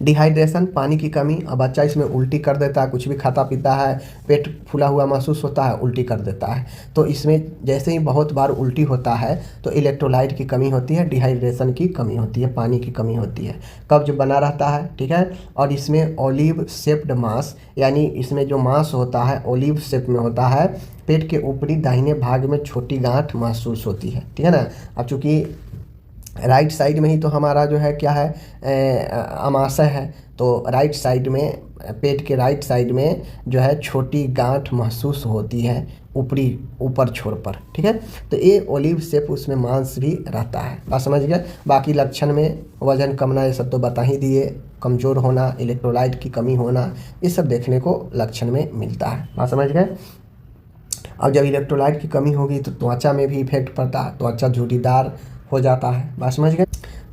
डिहाइड्रेशन, पानी की कमी, और बच्चा इसमें उल्टी कर देता है, कुछ भी खाता पीता है, पेट फूला हुआ महसूस होता है, उल्टी कर देता है। तो इसमें जैसे ही बहुत बार उल्टी होता है तो इलेक्ट्रोलाइट की कमी होती है, डिहाइड्रेशन की कमी होती है, पानी की कमी होती है, कब्ज बना रहता है। ठीक है। और इसमें ओलिव शेप्ड मास, यानी इसमें जो मांस होता है ओलिव शेप में होता है, पेट के ऊपरी दाहिने भाग में छोटी गांठ महसूस होती है। ठीक है ना। अब चूँकि राइट साइड में ही तो हमारा जो है क्या है, अमाशय है, तो राइट साइड में, पेट के राइट साइड में जो है छोटी गांठ महसूस होती है ऊपर छोर पर। ठीक है। तो ये ओलिव शेप, उसमें मांस भी रहता है। बात समझ गए। बाकी लक्षण में वजन कमना ये सब तो बता ही दिए, कमज़ोर होना, इलेक्ट्रोलाइट की कमी होना, ये सब देखने को लक्षण में मिलता है। बात समझ गए। अब जब इलेक्ट्रोलाइट की कमी होगी तो त्वचा में भी इफेक्ट पड़ता है, त्वचा झुर्रीदार हो जाता है। बात समझ गए।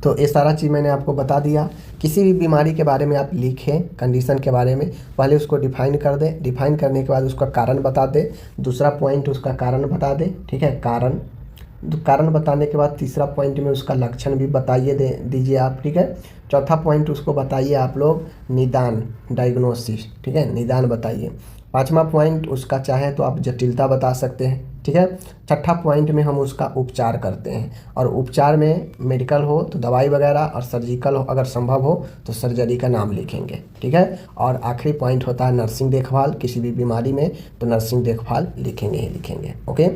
तो ये सारा चीज़ मैंने आपको बता दिया। किसी भी बीमारी के बारे में आप लिखें, कंडीशन के बारे में पहले उसको डिफाइन कर दें, डिफाइन करने के बाद उसका कारण बता दें, दूसरा पॉइंट उसका कारण बता दें। ठीक है। कारण बताने के बाद तीसरा पॉइंट में उसका लक्षण भी बताइए दीजिए आप। ठीक है। चौथा पॉइंट उसको बताइए आप लोग निदान, डायग्नोसिस। ठीक है, निदान बताइए। पाँचवा पॉइंट उसका चाहे तो आप जटिलता बता सकते हैं। ठीक है। छठा पॉइंट में हम उसका उपचार करते हैं, और उपचार में मेडिकल हो तो दवाई वगैरह, और सर्जिकल हो अगर संभव हो तो सर्जरी का नाम लिखेंगे। ठीक है। और आखिरी पॉइंट होता है नर्सिंग देखभाल, किसी भी बीमारी में तो नर्सिंग देखभाल लिखेंगे ही लिखेंगे। ओके।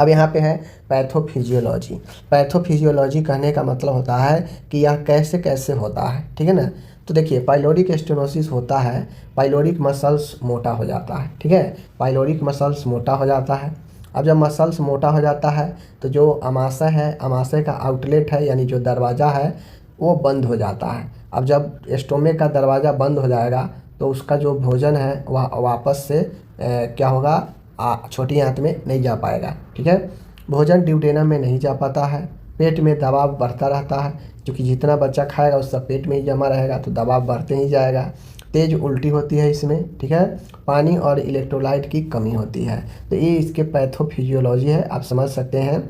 अब यहाँ पे है पैथोफिजियोलॉजी। पैथोफिजियोलॉजी कहने का मतलब होता है कि यह कैसे कैसे होता है। ठीक है ना। तो देखिए, पाइलोरिक स्टेनोसिस होता है, पाइलोरिक मसल्स मोटा हो जाता है। ठीक है। पाइलोरिक मसल्स मोटा हो जाता है। अब जब मसल्स मोटा हो जाता है तो जो अमाशय है, अमाशय का आउटलेट है, यानी जो दरवाज़ा है वो बंद हो जाता है। अब जब स्टोमक का दरवाज़ा बंद हो जाएगा तो उसका जो भोजन है वह वापस से क्या होगा, छोटी आंत में नहीं जा पाएगा। ठीक है। भोजन ड्यूडेनम में नहीं जा पाता है, पेट में दबाव बढ़ता रहता है, क्योंकि जितना बच्चा खाएगा उसका पेट में ही जमा रहेगा तो दबाव बढ़ते ही जाएगा। तेज उल्टी होती है इसमें। ठीक है। पानी और इलेक्ट्रोलाइट की कमी होती है। तो ये इसके पैथोफिजियोलॉजी है, आप समझ सकते हैं।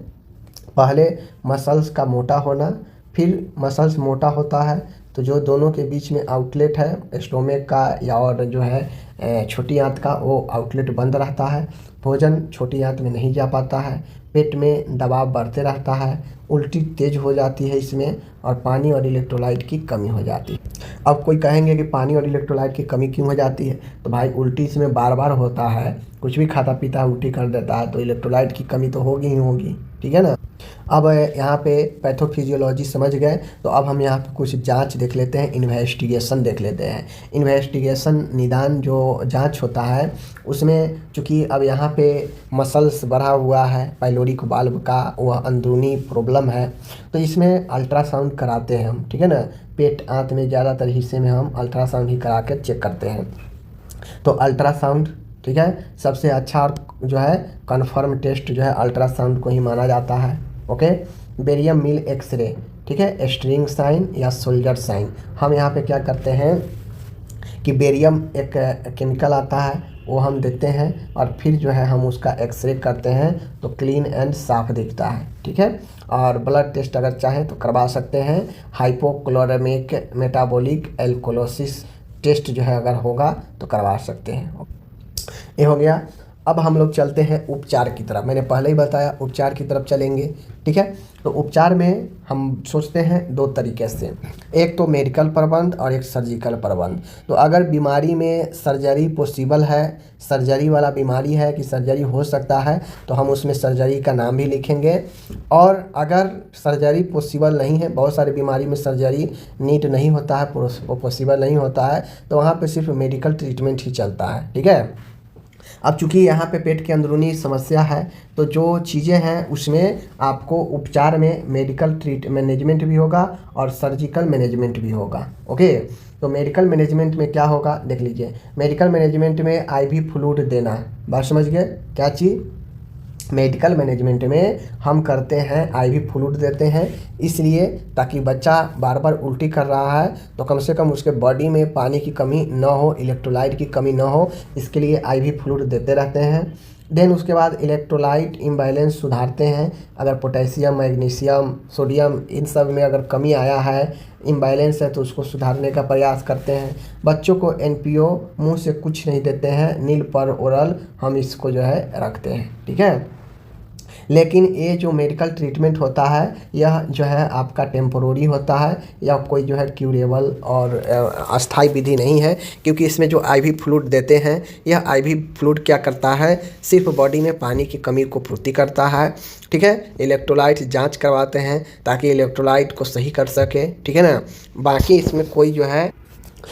पहले मसल्स का मोटा होना, फिर मसल्स मोटा होता है तो जो दोनों के बीच में आउटलेट है स्टोमक का या और जो है छोटी आंत का, वो आउटलेट बंद रहता है, भोजन छोटी आंत में नहीं जा पाता है, पेट में दबाव बढ़ते रहता है, उल्टी तेज हो जाती है इसमें, और पानी और इलेक्ट्रोलाइट की कमी हो जाती है। अब कोई कहेंगे कि पानी और इलेक्ट्रोलाइट की कमी क्यों हो जाती है, तो भाई उल्टी इसमें बार बार होता है, कुछ भी खाता पीता है उल्टी कर देता है, तो इलेक्ट्रोलाइट की कमी तो होगी ही होगी। ठीक है ना। अब यहाँ पे पैथोफिजियोलॉजी समझ गए, तो अब हम यहाँ पे कुछ जांच देख लेते हैं, इन्वेस्टिगेशन देख लेते हैं। इन्वेस्टिगेशन निदान जो जांच होता है उसमें चूँकि अब यहाँ पे मसल्स बढ़ा हुआ है, पाइलोरिक वाल्व का वह अंदरूनी प्रॉब्लम है, तो इसमें अल्ट्रासाउंड कराते हैं हम। ठीक है ना। पेट आंत में ज़्यादातर हिस्से में हम अल्ट्रासाउंड ही करा कर चेक करते हैं। तो अल्ट्रासाउंड, ठीक है, सबसे अच्छा और जो है कन्फर्म टेस्ट जो है अल्ट्रासाउंड को ही माना जाता है। ओके। बेरियम मिल एक्सरे, ठीक है, स्ट्रिंग साइन या सोल्जर साइन। हम यहाँ पे क्या करते हैं कि बेरियम एक केमिकल आता है वो हम देते हैं, और फिर जो है हम उसका एक्सरे करते हैं तो क्लीन एंड साफ दिखता है। ठीक है। और ब्लड टेस्ट अगर चाहें तो करवा सकते हैं, हाइपोक्लोरेमिक मेटाबॉलिक एल्कोलोसिस टेस्ट जो है अगर होगा तो करवा सकते हैं। ये हो गया। अब हम लोग चलते हैं उपचार की तरफ। मैंने पहले ही बताया उपचार की तरफ चलेंगे। ठीक है। तो उपचार में हम सोचते हैं दो तरीके से, एक तो मेडिकल प्रबंध और एक सर्जिकल प्रबंध। तो अगर बीमारी में सर्जरी पॉसिबल है, सर्जरी वाला बीमारी है कि सर्जरी हो सकता है, तो हम उसमें सर्जरी का नाम भी लिखेंगे। और अगर सर्जरी पॉसिबल नहीं है, बहुत सारी बीमारी में सर्जरी नीड नहीं होता है, पॉसिबल नहीं होता है, तो वहाँ पे सिर्फ मेडिकल ट्रीटमेंट ही चलता है। ठीक है। अब चूँकि यहाँ पे पेट के अंदरूनी समस्या है, तो जो चीज़ें हैं उसमें आपको उपचार में मेडिकल मैनेजमेंट भी होगा और सर्जिकल मैनेजमेंट भी होगा। ओके, तो मेडिकल मैनेजमेंट में क्या होगा देख लीजिए। मेडिकल मैनेजमेंट में आईवी फ्लूइड देना, बात समझ गए क्या चीज़। मेडिकल मैनेजमेंट में हम करते हैं आईवी फ्लूइड देते हैं, इसलिए ताकि बच्चा बार बार उल्टी कर रहा है तो कम से कम उसके बॉडी में पानी की कमी ना हो, इलेक्ट्रोलाइट की कमी ना हो, इसके लिए आईवी फ्लूइड देते रहते हैं। देन उसके बाद इलेक्ट्रोलाइट इम्बैलेंस सुधारते हैं। अगर पोटेशियम, मैग्नीशियम, सोडियम इन सब में अगर कमी आया है, इम्बैलेंस है, तो उसको सुधारने का प्रयास करते हैं। बच्चों को एनपीओ मुंह से कुछ नहीं देते हैं, नील पर ओरल हम इसको जो है रखते हैं, ठीक है। लेकिन ये जो मेडिकल ट्रीटमेंट होता है यह जो है आपका टेम्पोररी होता है, या कोई जो है क्यूरेबल और अस्थाई विधि नहीं है, क्योंकि इसमें जो आईवी फ्लूइड देते हैं यह आईवी फ्लूइड क्या करता है, सिर्फ बॉडी में पानी की कमी को पूर्ति करता है, ठीक है। इलेक्ट्रोलाइट जांच करवाते हैं ताकि इलेक्ट्रोलाइट को सही कर सके, ठीक है ना।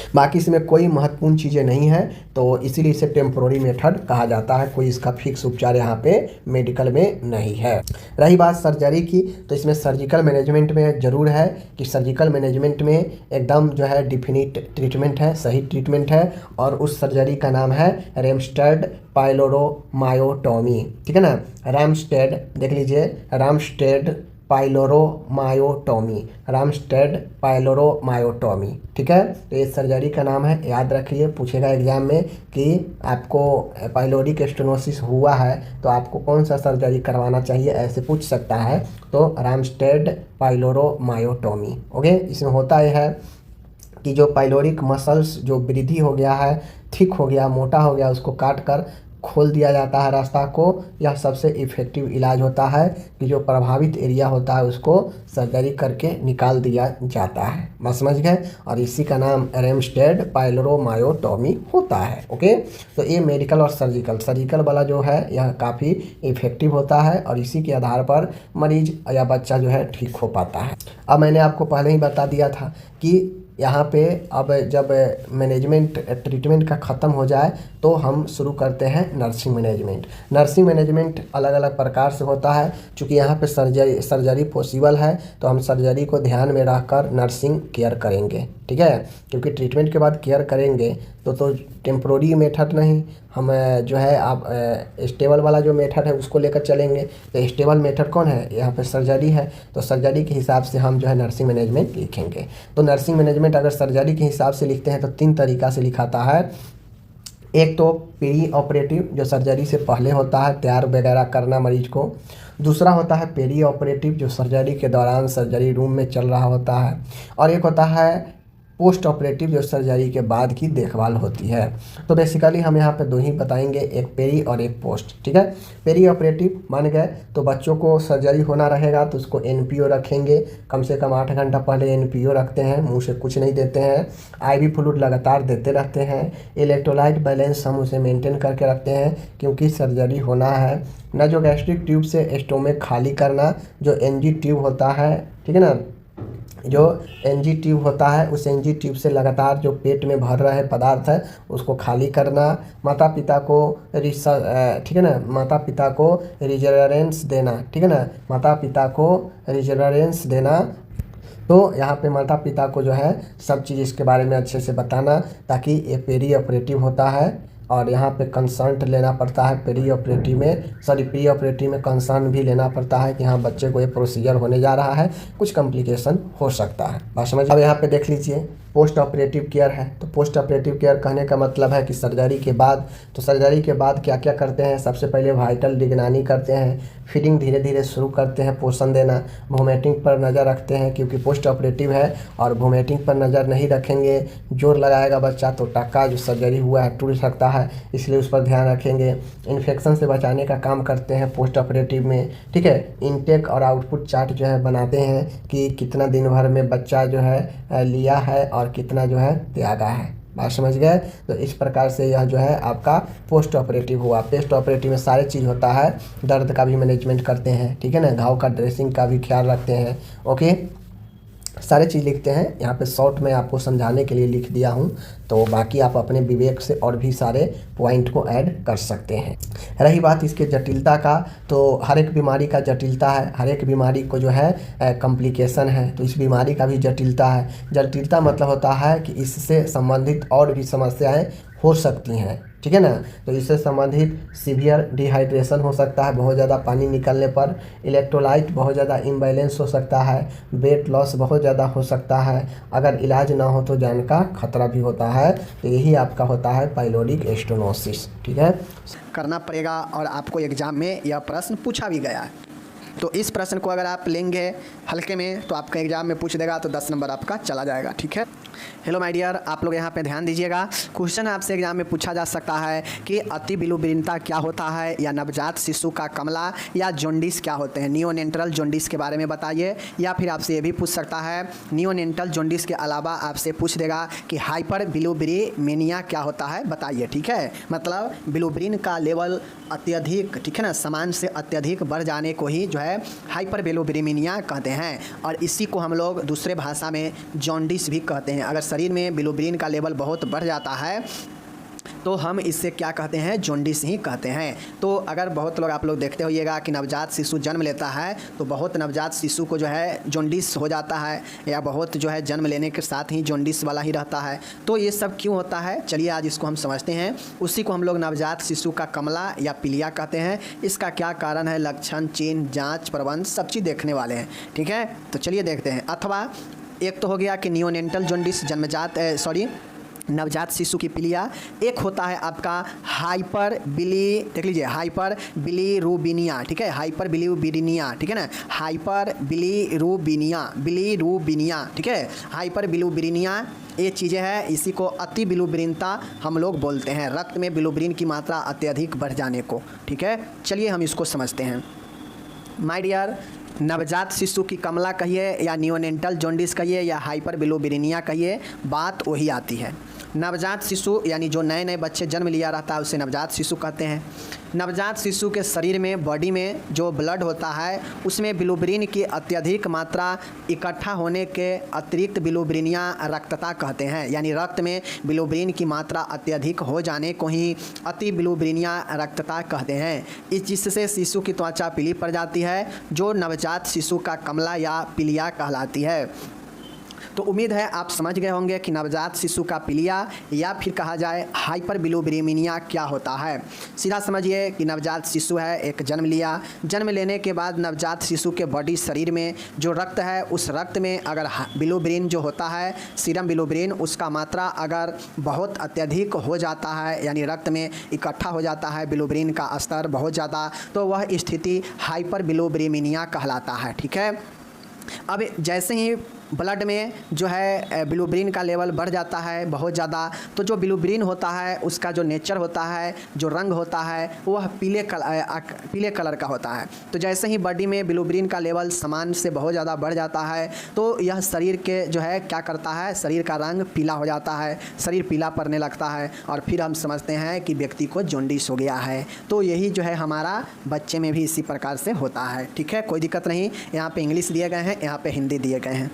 बाकी इसमें कोई महत्वपूर्ण चीज़ें नहीं है, तो इसीलिए इसे टेम्पोररी मेथड कहा जाता है। कोई इसका फिक्स उपचार यहाँ पे मेडिकल में नहीं है। रही बात सर्जरी की, तो इसमें सर्जिकल मैनेजमेंट में ज़रूर है कि सर्जिकल मैनेजमेंट में एकदम जो है डिफिनिट ट्रीटमेंट है, सही ट्रीटमेंट है, और उस सर्जरी का नाम है रेमस्टेड पाइलोरोमायोटॉमी, ठीक है ना। रेमस्टेड देख लीजिए, रेमस्टेड पाइलोरोमायोटॉमी, रामस्टेड पाइलोरोमायोटॉमी, ठीक है। तो ये सर्जरी का नाम है, याद रखिए, पूछेगा एग्जाम में कि आपको पाइलोरिक स्टेनोसिस हुआ है तो आपको कौन सा सर्जरी करवाना चाहिए, ऐसे पूछ सकता है। तो रामस्टेड पाइलोरोमायोटॉमी, ओके। इसमें होता यह है कि जो पाइलोरिक मसल्स जो वृद्धि हो गया है, थिक हो गया, मोटा हो गया, उसको काट कर खोल दिया जाता है रास्ता को। यह सबसे इफ़ेक्टिव इलाज होता है कि जो प्रभावित एरिया होता है उसको सर्जरी करके निकाल दिया जाता है, बस समझ गए। और इसी का नाम रेमस्टेड पाइलोरोमायोटॉमी होता है, ओके। तो ये मेडिकल और सर्जिकल वाला जो है यह काफ़ी इफ़ेक्टिव होता है, और इसी के आधार पर मरीज या बच्चा जो है ठीक हो पाता है। अब मैंने आपको पहले ही बता दिया था कि यहाँ पे अब जब मैनेजमेंट ट्रीटमेंट का ख़त्म हो जाए तो हम शुरू करते हैं नर्सिंग मैनेजमेंट। नर्सिंग मैनेजमेंट अलग अलग प्रकार से होता है। चूँकि यहाँ पे सर्जरी पॉसिबल है तो हम सर्जरी को ध्यान में रखकर नर्सिंग केयर करेंगे, ठीक है। क्योंकि ट्रीटमेंट के बाद केयर करेंगे तो टेम्प्रोरी मेथड नहीं, हम जो है आप स्टेबल वाला जो मेथड है उसको लेकर चलेंगे। तो स्टेबल मेथड कौन है, यहाँ पे सर्जरी है, तो सर्जरी के हिसाब से हम जो है नर्सिंग मैनेजमेंट लिखेंगे। तो नर्सिंग मैनेजमेंट अगर सर्जरी के हिसाब से लिखते हैं तो 3 तरीक़ा से लिखाता है। एक तो पेरी ऑपरेटिव, जो सर्जरी से पहले होता है, तैयार वगैरह करना मरीज को। दूसरा होता है पेरी ऑपरेटिव, जो सर्जरी के दौरान सर्जरी रूम में चल रहा होता है। और एक होता है पोस्ट ऑपरेटिव, जो सर्जरी के बाद की देखभाल होती है। तो बेसिकली हम यहाँ पे 2 ही बताएंगे, एक पेरी और एक पोस्ट, ठीक है। पेरी ऑपरेटिव मान गए तो बच्चों को सर्जरी होना रहेगा तो उसको एनपीओ रखेंगे, कम से कम 8 घंटा पहले एनपीओ रखते हैं, मुंह से कुछ नहीं देते हैं। आईवी फ्लूइड लगातार देते रहते हैं। इलेक्ट्रोलाइट बैलेंस हम उसे मेंटेन करके रखते हैं क्योंकि सर्जरी होना है। नासोगैस्ट्रिक ट्यूब से स्टोमक खाली करना, जो एनजी ट्यूब होता है, ठीक है ना, जो एनजी ट्यूब होता है उस एनजी ट्यूब से लगातार जो पेट में भर रहे पदार्थ है उसको खाली करना। माता पिता को ठीक है ना, माता पिता को रिजरेंस देना, ठीक है ना, माता पिता को रिजरेंस देना। तो यहाँ पे माता पिता को जो है सब चीज़ इसके बारे में अच्छे से बताना, ताकि ये पेरी ऑपरेटिव होता है और यहाँ पे कंसर्ट लेना पड़ता है। प्री ऑपरेटिव में कंसर्न भी लेना पड़ता है कि हाँ बच्चे को ये प्रोसीजर होने जा रहा है, कुछ कॉम्प्लिकेशन हो सकता है, बात समझ। अब यहाँ पे देख लीजिए पोस्ट ऑपरेटिव केयर है। तो पोस्ट ऑपरेटिव केयर कहने का मतलब है कि सर्जरी के बाद, तो सर्जरी के बाद क्या क्या करते हैं। सबसे पहले वाइटल निगरानी करते हैं, फीडिंग धीरे धीरे शुरू करते हैं, पोषण देना, वोमिटिंग पर नज़र रखते हैं क्योंकि पोस्ट ऑपरेटिव है और वोमिटिंग पर नज़र नहीं रखेंगे, जोर लगाएगा बच्चा तो टक्का जो सर्जरी हुआ है टूट सकता है, इसलिए उस पर ध्यान रखेंगे। इन्फेक्शन से बचाने का काम करते हैं पोस्ट ऑपरेटिव में, ठीक है। इनटेक और आउटपुट चार्ट जो है बनाते हैं कि कितना दिन भर में बच्चा जो है लिया है और कितना जो है त्यागा है, बात समझ गए। तो इस प्रकार से यह जो है आपका पोस्ट ऑपरेटिव हुआ। पोस्ट ऑपरेटिव में सारे चीज़ होता है, दर्द का भी मैनेजमेंट करते हैं, ठीक है ना, घाव का ड्रेसिंग का भी ख्याल रखते हैं, ओके। सारे चीज़ लिखते हैं। यहाँ पे शॉर्ट में आपको समझाने के लिए लिख दिया हूँ, तो बाकी आप अपने विवेक से और भी सारे पॉइंट को ऐड कर सकते हैं। रही बात इसके जटिलता का, तो हर एक बीमारी का जटिलता है, हर एक बीमारी को जो है कॉम्प्लिकेशन है, तो इस बीमारी का भी जटिलता है। जटिलता मतलब होता है कि इससे संबंधित और भी समस्याएं हो सकती हैं, ठीक है ना। तो इससे संबंधित सीवियर डिहाइड्रेशन हो सकता है, बहुत ज़्यादा पानी निकलने पर। इलेक्ट्रोलाइट बहुत ज़्यादा इम्बैलेंस हो सकता है। वेट लॉस बहुत ज़्यादा हो सकता है। अगर इलाज ना हो तो जान का खतरा भी होता है। तो यही आपका होता है पाइलोरिक स्टेनोसिस, ठीक है। करना पड़ेगा और आपको एग्जाम में यह प्रश्न पूछा भी गया है। तो इस प्रश्न को अगर आप लेंगे हल्के में तो आपका एग्जाम में पूछ देगा, तो 10 नंबर आपका चला जाएगा, ठीक है। हेलो माय डियर, आप लोग यहाँ पे ध्यान दीजिएगा। क्वेश्चन आपसे एग्जाम में पूछा जा सकता है कि अति बिलुबीनता क्या होता है, या नवजात शिशु का कमला या जॉन्डिस क्या होते हैं। नियोनेटल जॉन्डिस के बारे में बताइए, या फिर आपसे ये भी पूछ सकता है नियोनेटल जॉन्डिस के अलावा आपसे पूछ देगा कि हाइपर बिलुबिरीमिया क्या होता है, बताइए, ठीक है। मतलब बिलुबिन का लेवल अत्यधिक, ठीक है ना, सामान्य से अत्यधिक बढ़ जाने को ही जो है हाइपर बिलुबिरीमिया कहते हैं, और इसी को हम लोग दूसरे भाषा में जॉन्डिस भी कहते हैं। अगर शरीर में बिलुबिन का लेवल बहुत बढ़ जाता है तो हम इससे क्या कहते हैं, जॉन्डिस ही कहते हैं। तो अगर बहुत लोग आप लोग देखते होइएगा कि नवजात शिशु जन्म लेता है तो बहुत नवजात शिशु को जो है जॉन्डिस हो जाता है, या बहुत जो है जन्म लेने के साथ ही जॉन्डिस वाला ही रहता है। तो ये सब क्यों होता है, चलिए आज इसको हम समझते हैं। उसी को हम लोग नवजात शिशु का कमला या पीलिया कहते हैं। इसका क्या कारण है, लक्षण, चिन्ह, जाँच, प्रबंध सब चीज़ देखने वाले हैं, ठीक है। तो चलिए देखते हैं। अथवा एक तो हो गया कि नियोनेटल जॉन्डिस, नवजात शिशु की पीलिया। एक होता है आपका हाइपर बिलीरुबिनिया, ठीक है, हाइपर बिलीरुबिनिया, ठीक है ना, हाइपर बिलीरुबिनिया, ठीक है, हाइपर बिलीरुबिनिया ये चीज़ें हैं। इसी को अति बिलुबिरीनता हम लोग बोलते हैं, रक्त में बिलुबिरीन की मात्रा अत्यधिक बढ़ जाने को, ठीक है। चलिए हम इसको समझते हैं। माय डियर, नवजात शिशु की कमला कहिए या नियोनेटल जॉन्डिस कहिए या हाइपर बिलुबिरीनिया कहिए, बात वही आती है। नवजात शिशु यानी जो नए नए बच्चे जन्म लिया रहता है उसे नवजात शिशु कहते हैं। नवजात शिशु के शरीर में, बॉडी में जो ब्लड होता है उसमें बिलुबिरीन की अत्यधिक मात्रा इकट्ठा होने के अतिरिक्त बिलुबिरीनिया रक्तता कहते हैं। यानी रक्त में बिलुबिरीन की मात्रा अत्यधिक हो जाने को ही अति बिलुबिरीनिया रक्तता कहते हैं। इस जिससे शिशु की त्वचा पीली पड़ जाती है, जो नवजात शिशु का कमला या पीलिया कहलाती है। तो उम्मीद है आप समझ गए होंगे कि नवजात शिशु का पीलिया या फिर कहा जाए हाइपर बिलुबिरीमिया क्या होता है। सीधा समझिए कि नवजात शिशु है, एक जन्म लिया, जन्म लेने के बाद नवजात शिशु के बॉडी शरीर में जो रक्त है उस रक्त में अगर बिलुबिरीन जो होता है, सीरम बिलुबिरीन, उसका मात्रा अगर बहुत अत्यधिक हो जाता है, यानी रक्त में इकट्ठा हो जाता है बिलुबिरीन का स्तर बहुत ज़्यादा, तो वह स्थिति हाइपर बिलुबिरीमिया कहलाता है, ठीक है। अब जैसे ही ब्लड में जो है बिलुबिरीन का लेवल बढ़ जाता है बहुत ज़्यादा, तो जो बिलुबिरीन होता है उसका जो नेचर होता है, जो रंग होता है, वह पीले कलर का होता है। तो जैसे ही बॉडी में बिलुबिरीन का लेवल सामान्य से बहुत ज़्यादा बढ़ जाता है तो यह शरीर के जो है क्या करता है, शरीर का रंग पीला हो जाता है, शरीर पीला पड़ने लगता है, और फिर हम समझते हैं कि व्यक्ति को जॉन्डिस हो गया है। तो यही जो है हमारा बच्चे में भी इसी प्रकार से होता है, ठीक है, कोई दिक्कत नहीं। यहाँ पे इंग्लिश दिए गए हैं, यहाँ पे हिंदी दिए गए हैं।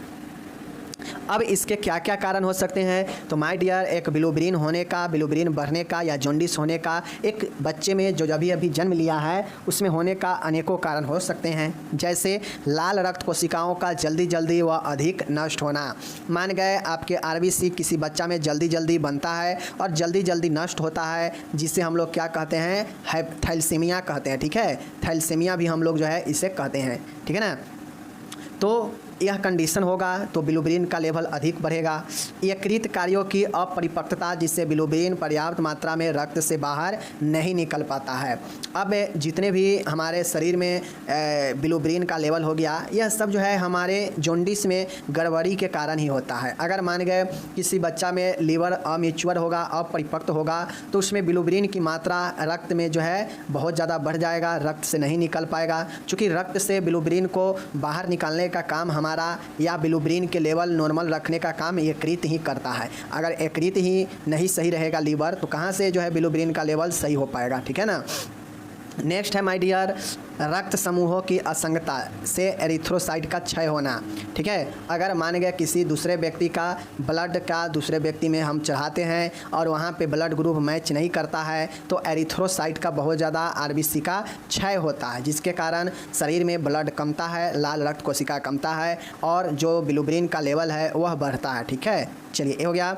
अब इसके क्या क्या कारण हो सकते हैं, तो माय डियर, एक बिलुबिरीन होने का, बिलुबिरीन बढ़ने का या जॉन्डिस होने का एक बच्चे में जो अभी जन्म लिया है उसमें होने का अनेकों कारण हो सकते हैं। जैसे लाल रक्त कोशिकाओं का जल्दी व अधिक नष्ट होना। मान गए आपके आरबीसी किसी बच्चा में जल्दी बनता है और जल्दी नष्ट होता है, जिसे हम लोग क्या कहते हैं, थैलेसीमिया कहते हैं, ठीक है। थैलेसीमिया भी हम लोग जो है इसे कहते हैं, ठीक है ना। तो यह कंडीशन होगा तो बिलुबिरीन का लेवल अधिक बढ़ेगा। यकृत कार्यों की अपरिपक्वता, जिससे बिलुबिरीन पर्याप्त मात्रा में रक्त से बाहर नहीं निकल पाता है। अब जितने भी हमारे शरीर में बिलुबिरीन का लेवल हो गया, यह सब जो है हमारे जॉन्डिस में गड़बड़ी के कारण ही होता है। अगर मान गए किसी बच्चा में लीवर अमेच्योर होगा, अपरिपक्व होगा, तो उसमें बिलुबिरीन की मात्रा रक्त में जो है बहुत ज़्यादा बढ़ जाएगा, रक्त से नहीं निकल पाएगा। चूँकि रक्त से बिलुबिरीन को बाहर निकालने का काम हमारा या बिलुबिरीन के लेवल नॉर्मल रखने का काम यकृत ही करता है। अगर यकृत ही नहीं सही रहेगा लीवर, तो कहाँ से जो है बिलुबिरीन का लेवल सही हो पाएगा, ठीक है ना। नेक्स्ट है माय डियर रक्त समूहों की असंगता से एरिथ्रोसाइट का क्षय होना। ठीक है, अगर मान गया किसी दूसरे व्यक्ति का ब्लड का दूसरे व्यक्ति में हम चढ़ाते हैं और वहाँ पे ब्लड ग्रुप मैच नहीं करता है तो एरिथ्रोसाइट का बहुत ज़्यादा आरबीसी का क्षय होता है, जिसके कारण शरीर में ब्लड कमता है, लाल रक्त कोशिका कमता है और जो बिलिरुबिन का लेवल है वह बढ़ता है। ठीक है, चलिए ये हो गया।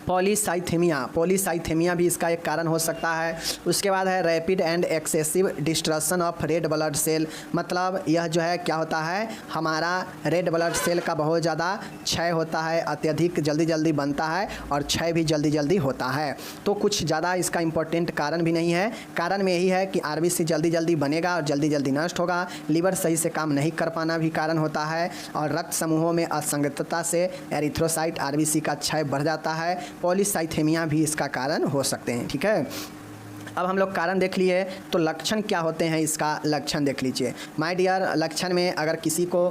पॉलीसाइथेमिया भी इसका एक कारण हो सकता है। उसके बाद है rapid and excessive destruction of red blood cell, मतलब यह जो है क्या होता है, हमारा रेड ब्लड सेल का बहुत ज़्यादा क्षय होता है, अत्यधिक जल्दी जल्दी बनता है और क्षय भी जल्दी जल्दी होता है। तो कुछ ज़्यादा इसका इम्पोर्टेंट कारण भी नहीं है, कारण में यही है कि आरबीसी जल्दी जल्दी बनेगा और जल्दी जल्दी नष्ट होगा, लीवर सही से काम नहीं कर पाना भी कारण होता है, और रक्त समूहों में असंगतता से एरिथ्रोसाइट आरबीसी का क्षय बढ़ जाता है। पॉलीसाइथेमिया भी इसका कारण हो सकते हैं। ठीक है, अब हम लोग कारण देख लिए, तो लक्षण क्या होते हैं, इसका लक्षण देख लीजिए माय डियर। लक्षण में अगर किसी को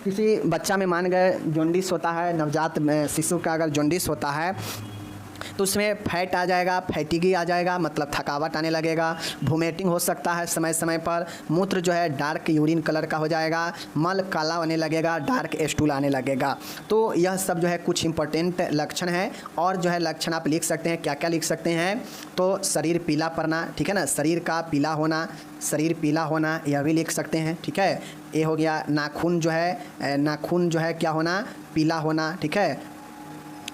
किसी बच्चा में मान गए जॉन्डिस होता है, नवजात शिशु का अगर जॉन्डिस होता है तो उसमें फैट आ जाएगा, फैटिगी आ जाएगा, मतलब थकावट आने लगेगा, वोमिटिंग हो सकता है समय समय पर, मूत्र जो है डार्क यूरिन कलर का हो जाएगा, मल काला होने लगेगा, डार्क स्टूल आने लगेगा। तो यह सब जो है कुछ इंपॉर्टेंट लक्षण है, और जो है लक्षण आप लिख सकते हैं, क्या क्या लिख सकते हैं, तो शरीर पीला पड़ना, ठीक है ना, शरीर का पीला होना, शरीर पीला होना यह भी लिख सकते हैं। ठीक है, ये हो गया। नाखून जो है क्या होना, पीला होना।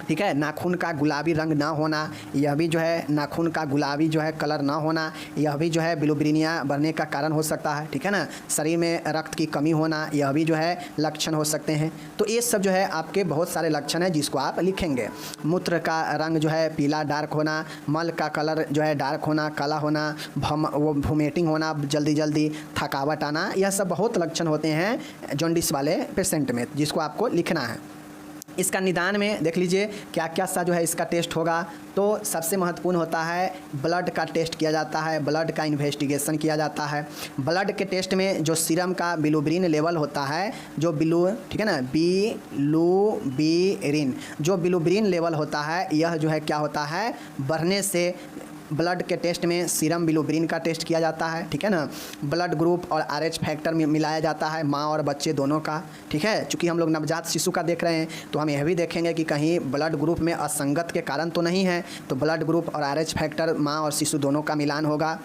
ठीक है, नाखून का गुलाबी रंग ना होना, यह भी जो है नाखून का गुलाबी जो है कलर ना होना, यह भी जो है बिलिरुबिनिया बढ़ने का कारण हो सकता है। ठीक है ना, शरीर में रक्त की कमी होना, यह भी जो है लक्षण हो सकते हैं। तो ये सब जो है आपके बहुत सारे लक्षण हैं जिसको आप लिखेंगे। मूत्र का रंग जो है पीला डार्क होना, मल का कलर जो है डार्क होना, काला होना, वोमिटिंग होना जल्दी जल्दी, थकावट आना, यह सब बहुत लक्षण होते हैं जॉन्डिस वाले पेशेंट में, जिसको आपको लिखना है। इसका निदान में देख लीजिए क्या क्या सा जो है इसका टेस्ट होगा। तो सबसे महत्वपूर्ण होता है ब्लड का टेस्ट किया जाता है, ब्लड का इन्वेस्टिगेशन किया जाता है। ब्लड के टेस्ट में जो सीरम का बिलिरुबिन लेवल होता है, जो ठीक है ना, बिलिरुबिन, जो बिलिरुबिन लेवल होता है, यह जो है क्या होता है, बढ़ने से ब्लड के टेस्ट में सीरम बिलिरुबिन का टेस्ट किया जाता है। ठीक है ना, ब्लड ग्रुप और आरएच फैक्टर में मिलाया जाता है, माँ और बच्चे दोनों का। ठीक है, चूँकि हम लोग नवजात शिशु का देख रहे हैं तो हम यह भी देखेंगे कि कहीं ब्लड ग्रुप में असंगत के कारण तो नहीं है, तो ब्लड ग्रुप और आरएच फैक्टर माँ और शिशु दोनों का मिलान होगा।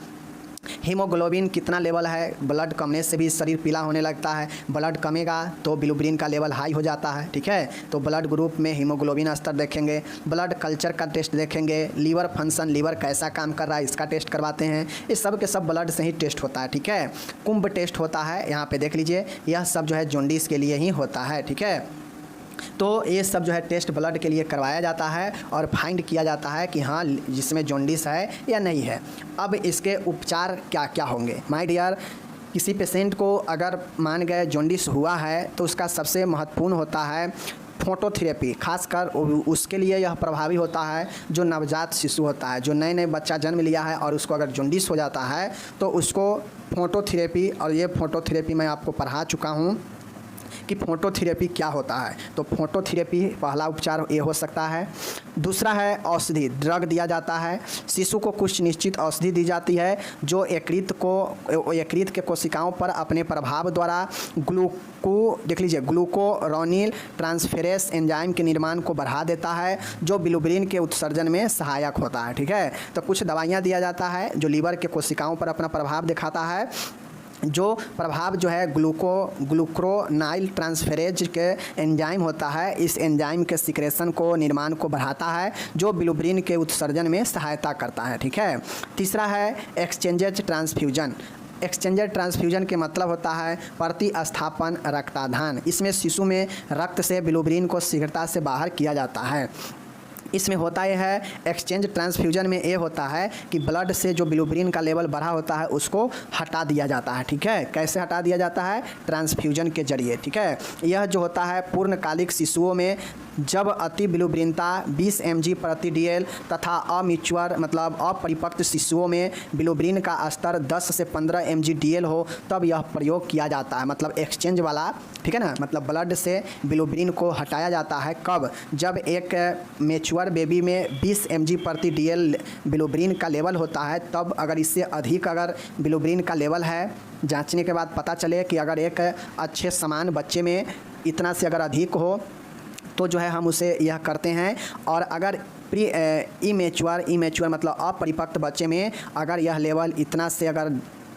हीमोग्लोबिन कितना लेवल है, ब्लड कमने से भी शरीर पीला होने लगता है, ब्लड कमेगा तो बिलिरुबिन का लेवल हाई हो जाता है। ठीक है, तो ब्लड ग्रुप में हीमोग्लोबिन स्तर देखेंगे, ब्लड कल्चर का टेस्ट देखेंगे, लीवर फंक्शन, लीवर कैसा काम कर रहा है इसका टेस्ट करवाते हैं। ये सब के सब ब्लड से ही टेस्ट होता है। ठीक है, कुंभ टेस्ट होता है, यहाँ पे देख लीजिए, यह सब जो है जॉन्डिस के लिए ही होता है। ठीक है, तो ये सब जो है टेस्ट ब्लड के लिए करवाया जाता है और फाइंड किया जाता है कि हाँ जिसमें जॉन्डिस है या नहीं है। अब इसके उपचार क्या क्या होंगे माय डियर। किसी पेशेंट को अगर मान गए जॉन्डिस हुआ है तो उसका सबसे महत्वपूर्ण होता है फोटोथेरेपी, खासकर उसके लिए यह प्रभावी होता है जो नवजात शिशु होता है, जो नए बच्चा जन्म लिया है और उसको अगर जॉन्डिस हो जाता है तो उसको फोटोथेरेपी, और ये फोटोथेरेपी मैं आपको पढ़ा चुका हूँ कि फोटोथेरेपी क्या होता है। तो फोटोथेरेपी पहला उपचार ये हो सकता है। दूसरा है औषधि, ड्रग दिया जाता है, शिशु को कुछ निश्चित औषधि दी जाती है जो यकृत के कोशिकाओं पर अपने प्रभाव द्वारा ग्लूकोरोनिल ट्रांसफेरेस एंजाइम के निर्माण को बढ़ा देता है, जो बिलिरुबिन के उत्सर्जन में सहायक होता है। ठीक है, तो कुछ दवाइयाँ दिया जाता है जो लीवर के कोशिकाओं पर अपना प्रभाव दिखाता है, जो प्रभाव जो है ग्लूकोरोनाइल ट्रांसफेरेज के एंजाइम होता है, इस एंजाइम के सिक्रेशन को, निर्माण को बढ़ाता है, जो बिलिरुबिन के उत्सर्जन में सहायता करता है। ठीक है, तीसरा है एक्सचेंजेज ट्रांसफ्यूजन। एक्सचेंजर ट्रांसफ्यूजन के मतलब होता है प्रतिस्थापन रक्ताधान। इसमें शिशु में रक्त से बिलिरुबिन को शीघ्रता से बाहर किया जाता है। इसमें होता यह है, एक्सचेंज ट्रांसफ्यूजन में ये होता है कि ब्लड से जो बिलिरुबिन का लेवल बढ़ा होता है उसको हटा दिया जाता है। ठीक है, कैसे हटा दिया जाता है, ट्रांसफ्यूजन के जरिए। ठीक है, यह जो होता है पूर्णकालिक शिशुओं में जब अति बिलोब्रिनता 20 mg प्रति DL तथा अमिच्योर मतलब अपरिपक्व शिशुओं में बिलोब्रिन का स्तर 10 से 15 mg DL हो तब यह प्रयोग किया जाता है। मतलब एक्सचेंज वाला, ठीक है ना, मतलब ब्लड से बिलोब्रिन को हटाया जाता है कब? जब एक मेच्योर बेबी में 20 mg प्रति DL बिलोब्रिन का लेवल होता है, तब अगर इससे अधिक अगर बिलोब्रिन का लेवल है, जांचने के बाद पता चले कि अगर एक अच्छे समान बच्चे में इतना से अगर अधिक हो तो जो है हम उसे यह करते हैं। और अगर इमेच्योर मतलब अपरिपक्व बच्चे में अगर यह लेवल इतना से अगर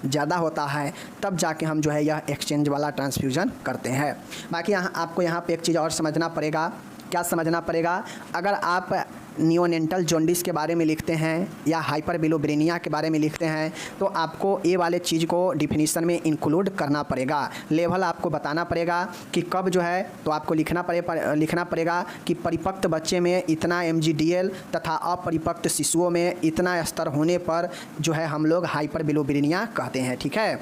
ज़्यादा होता है तब जाके हम जो है यह एक्सचेंज वाला ट्रांसफ्यूज़न करते हैं। बाकी आपको यहाँ पे एक चीज़ और समझना पड़ेगा। क्या समझना पड़ेगा? अगर आप नियोनेटल जॉन्डिस के बारे में लिखते हैं या हाइपर बिलोब्रेनिया के बारे में लिखते हैं तो आपको ये वाले चीज़ को डिफिनीशन में इंक्लूड करना पड़ेगा। लेवल आपको बताना पड़ेगा कि कब जो है, तो आपको लिखना पड़ेगा कि परिपक्व बच्चे में इतना mg DL तथा अपरिपक्व शिशुओं में इतना स्तर होने पर जो है हम लोग हाइपर बिलोब्रेनिया कहते हैं। ठीक है,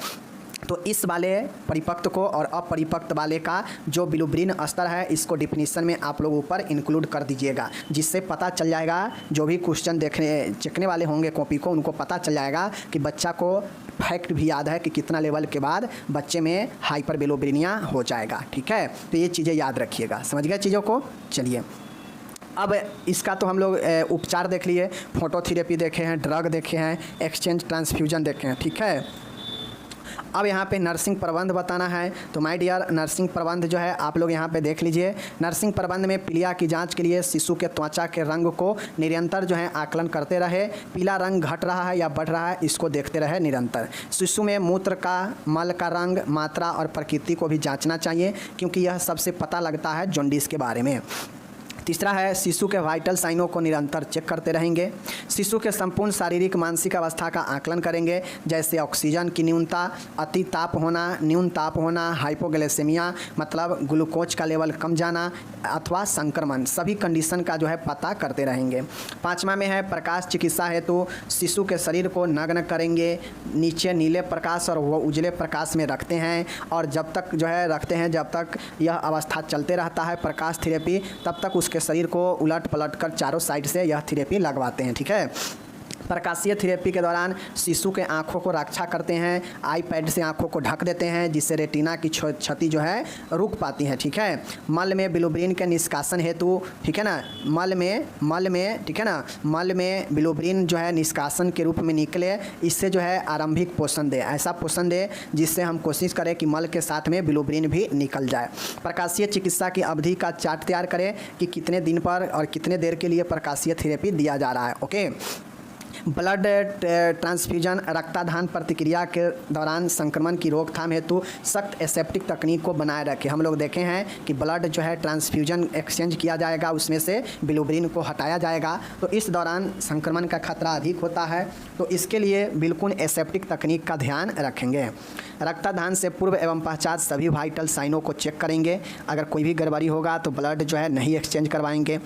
तो इस वाले परिपक्व को और अपरिपक्व वाले का जो बिलोब्रिन स्तर है इसको डिफिनीशन में आप लोग ऊपर इंक्लूड कर दीजिएगा, जिससे पता चल जाएगा, जो भी क्वेश्चन चेकने वाले होंगे कॉपी को, उनको पता चल जाएगा कि बच्चा को फैक्ट भी याद है कि कितना लेवल के बाद बच्चे में हाइपर बिलोब्रेनिया हो जाएगा। ठीक है, तो ये चीज़ें याद रखिएगा। समझ गए चीज़ों को? चलिए, अब इसका तो हम लोग उपचार देख लिए, फोटोथेरेपी देखे हैं, ड्रग देखे हैं, एक्सचेंज ट्रांसफ्यूजन देखे हैं। ठीक है, अब यहाँ पे नर्सिंग प्रबंध बताना है। तो माय डियर, नर्सिंग प्रबंध जो है आप लोग यहाँ पे देख लीजिए। नर्सिंग प्रबंध में पीलिया की जांच के लिए शिशु के त्वचा के रंग को निरंतर जो है आकलन करते रहे। पीला रंग घट रहा है या बढ़ रहा है, इसको देखते रहे निरंतर। शिशु में मूत्र का, मल का रंग, मात्रा और प्रकृति को भी जाँचना चाहिए, क्योंकि यह सबसे पता लगता है जॉन्डिस के बारे में। तीसरा है, शिशु के वाइटल साइनों को निरंतर चेक करते रहेंगे। शिशु के संपूर्ण शारीरिक मानसिक अवस्था का आकलन करेंगे, जैसे ऑक्सीजन की न्यूनता, अति ताप होना, न्यून ताप होना, हाइपोग्लाइसेमिया मतलब ग्लूकोज का लेवल कम जाना अथवा संक्रमण, सभी कंडीशन का जो है पता करते रहेंगे। पाँचवा में है, प्रकाश चिकित्सा हेतु शिशु के शरीर को नग्न करेंगे, नीचे नीले प्रकाश और वो उजले प्रकाश में रखते हैं, और जब तक जो है रखते हैं, जब तक यह अवस्था चलते रहता है प्रकाश थेरेपी, तब तक उसके शरीर को उलट पलट कर चारों साइड से यह थेरेपी लगवाते हैं। ठीक है, प्रकाशीय थेरेपी के दौरान शिशु के आँखों को रक्षा करते हैं, आई पैड से आँखों को ढक देते हैं, जिससे रेटिना की क्षति जो है रुक पाती है। ठीक है, मल में बिलोब्रिन के निष्कासन हेतु, ठीक है ना, मल में ठीक है ना, मल में बिलोब्रिन जो है निष्कासन के रूप में निकले, इससे जो है आरंभिक पोषण दे, ऐसा पोषण दे जिससे हम कोशिश करें कि मल के साथ में बिलोब्रिन भी निकल जाए। प्रकाशीय चिकित्सा की अवधि का चार्ट तैयार करें कि कितने दिन पर और कितने देर के लिए प्रकाशीय थेरेपी दिया जा रहा है। ओके, ब्लड ट्रांसफ्यूजन रक्ताधान प्रतिक्रिया के दौरान संक्रमण की रोकथाम हेतु सख्त एसेप्टिक तकनीक को बनाए रखें। हम लोग देखे हैं कि ब्लड जो है ट्रांसफ्यूजन एक्सचेंज किया जाएगा, उसमें से बिलोब्रिन को हटाया जाएगा, तो इस दौरान संक्रमण का खतरा अधिक होता है, तो इसके लिए बिल्कुल एसेप्टिक तकनीक का ध्यान रखेंगे। रक्तादान से पूर्व एवं पश्चात सभी वाइटल साइनों को चेक करेंगे, अगर कोई भी गड़बड़ी होगा तो ब्लड जो है नहीं एक्सचेंज करवाएंगे।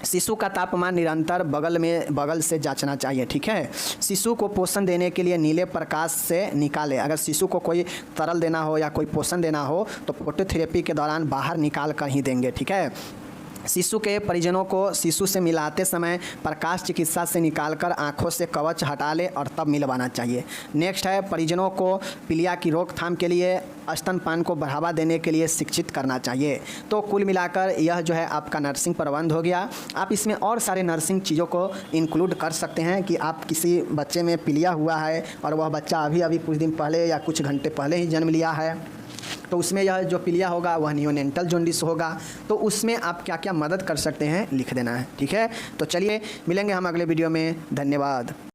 शिशु का तापमान निरंतर बगल से जांचना चाहिए। ठीक है, शिशु को पोषण देने के लिए नीले प्रकाश से निकालें। अगर शिशु को कोई तरल देना हो या कोई पोषण देना हो तो फोटोथेरेपी के दौरान बाहर निकाल कर ही देंगे। ठीक है, शिशु के परिजनों को शिशु से मिलाते समय प्रकाश चिकित्सा से निकालकर आंखों से कवच हटा ले और तब मिलवाना चाहिए। नेक्स्ट है, परिजनों को पीलिया की रोकथाम के लिए स्तनपान को बढ़ावा देने के लिए शिक्षित करना चाहिए। तो कुल मिलाकर यह जो है आपका नर्सिंग प्रबंध हो गया। आप इसमें और सारे नर्सिंग चीज़ों को इंक्लूड कर सकते हैं कि आप किसी बच्चे में पीलिया हुआ है और वह बच्चा अभी कुछ दिन पहले या कुछ घंटे पहले ही जन्म लिया है, तो उसमें यह जो पीलिया होगा वह नियोनेटल जॉन्डिस होगा, तो उसमें आप क्या क्या मदद कर सकते हैं लिख देना है। ठीक है, तो चलिए मिलेंगे हम अगले वीडियो में। धन्यवाद।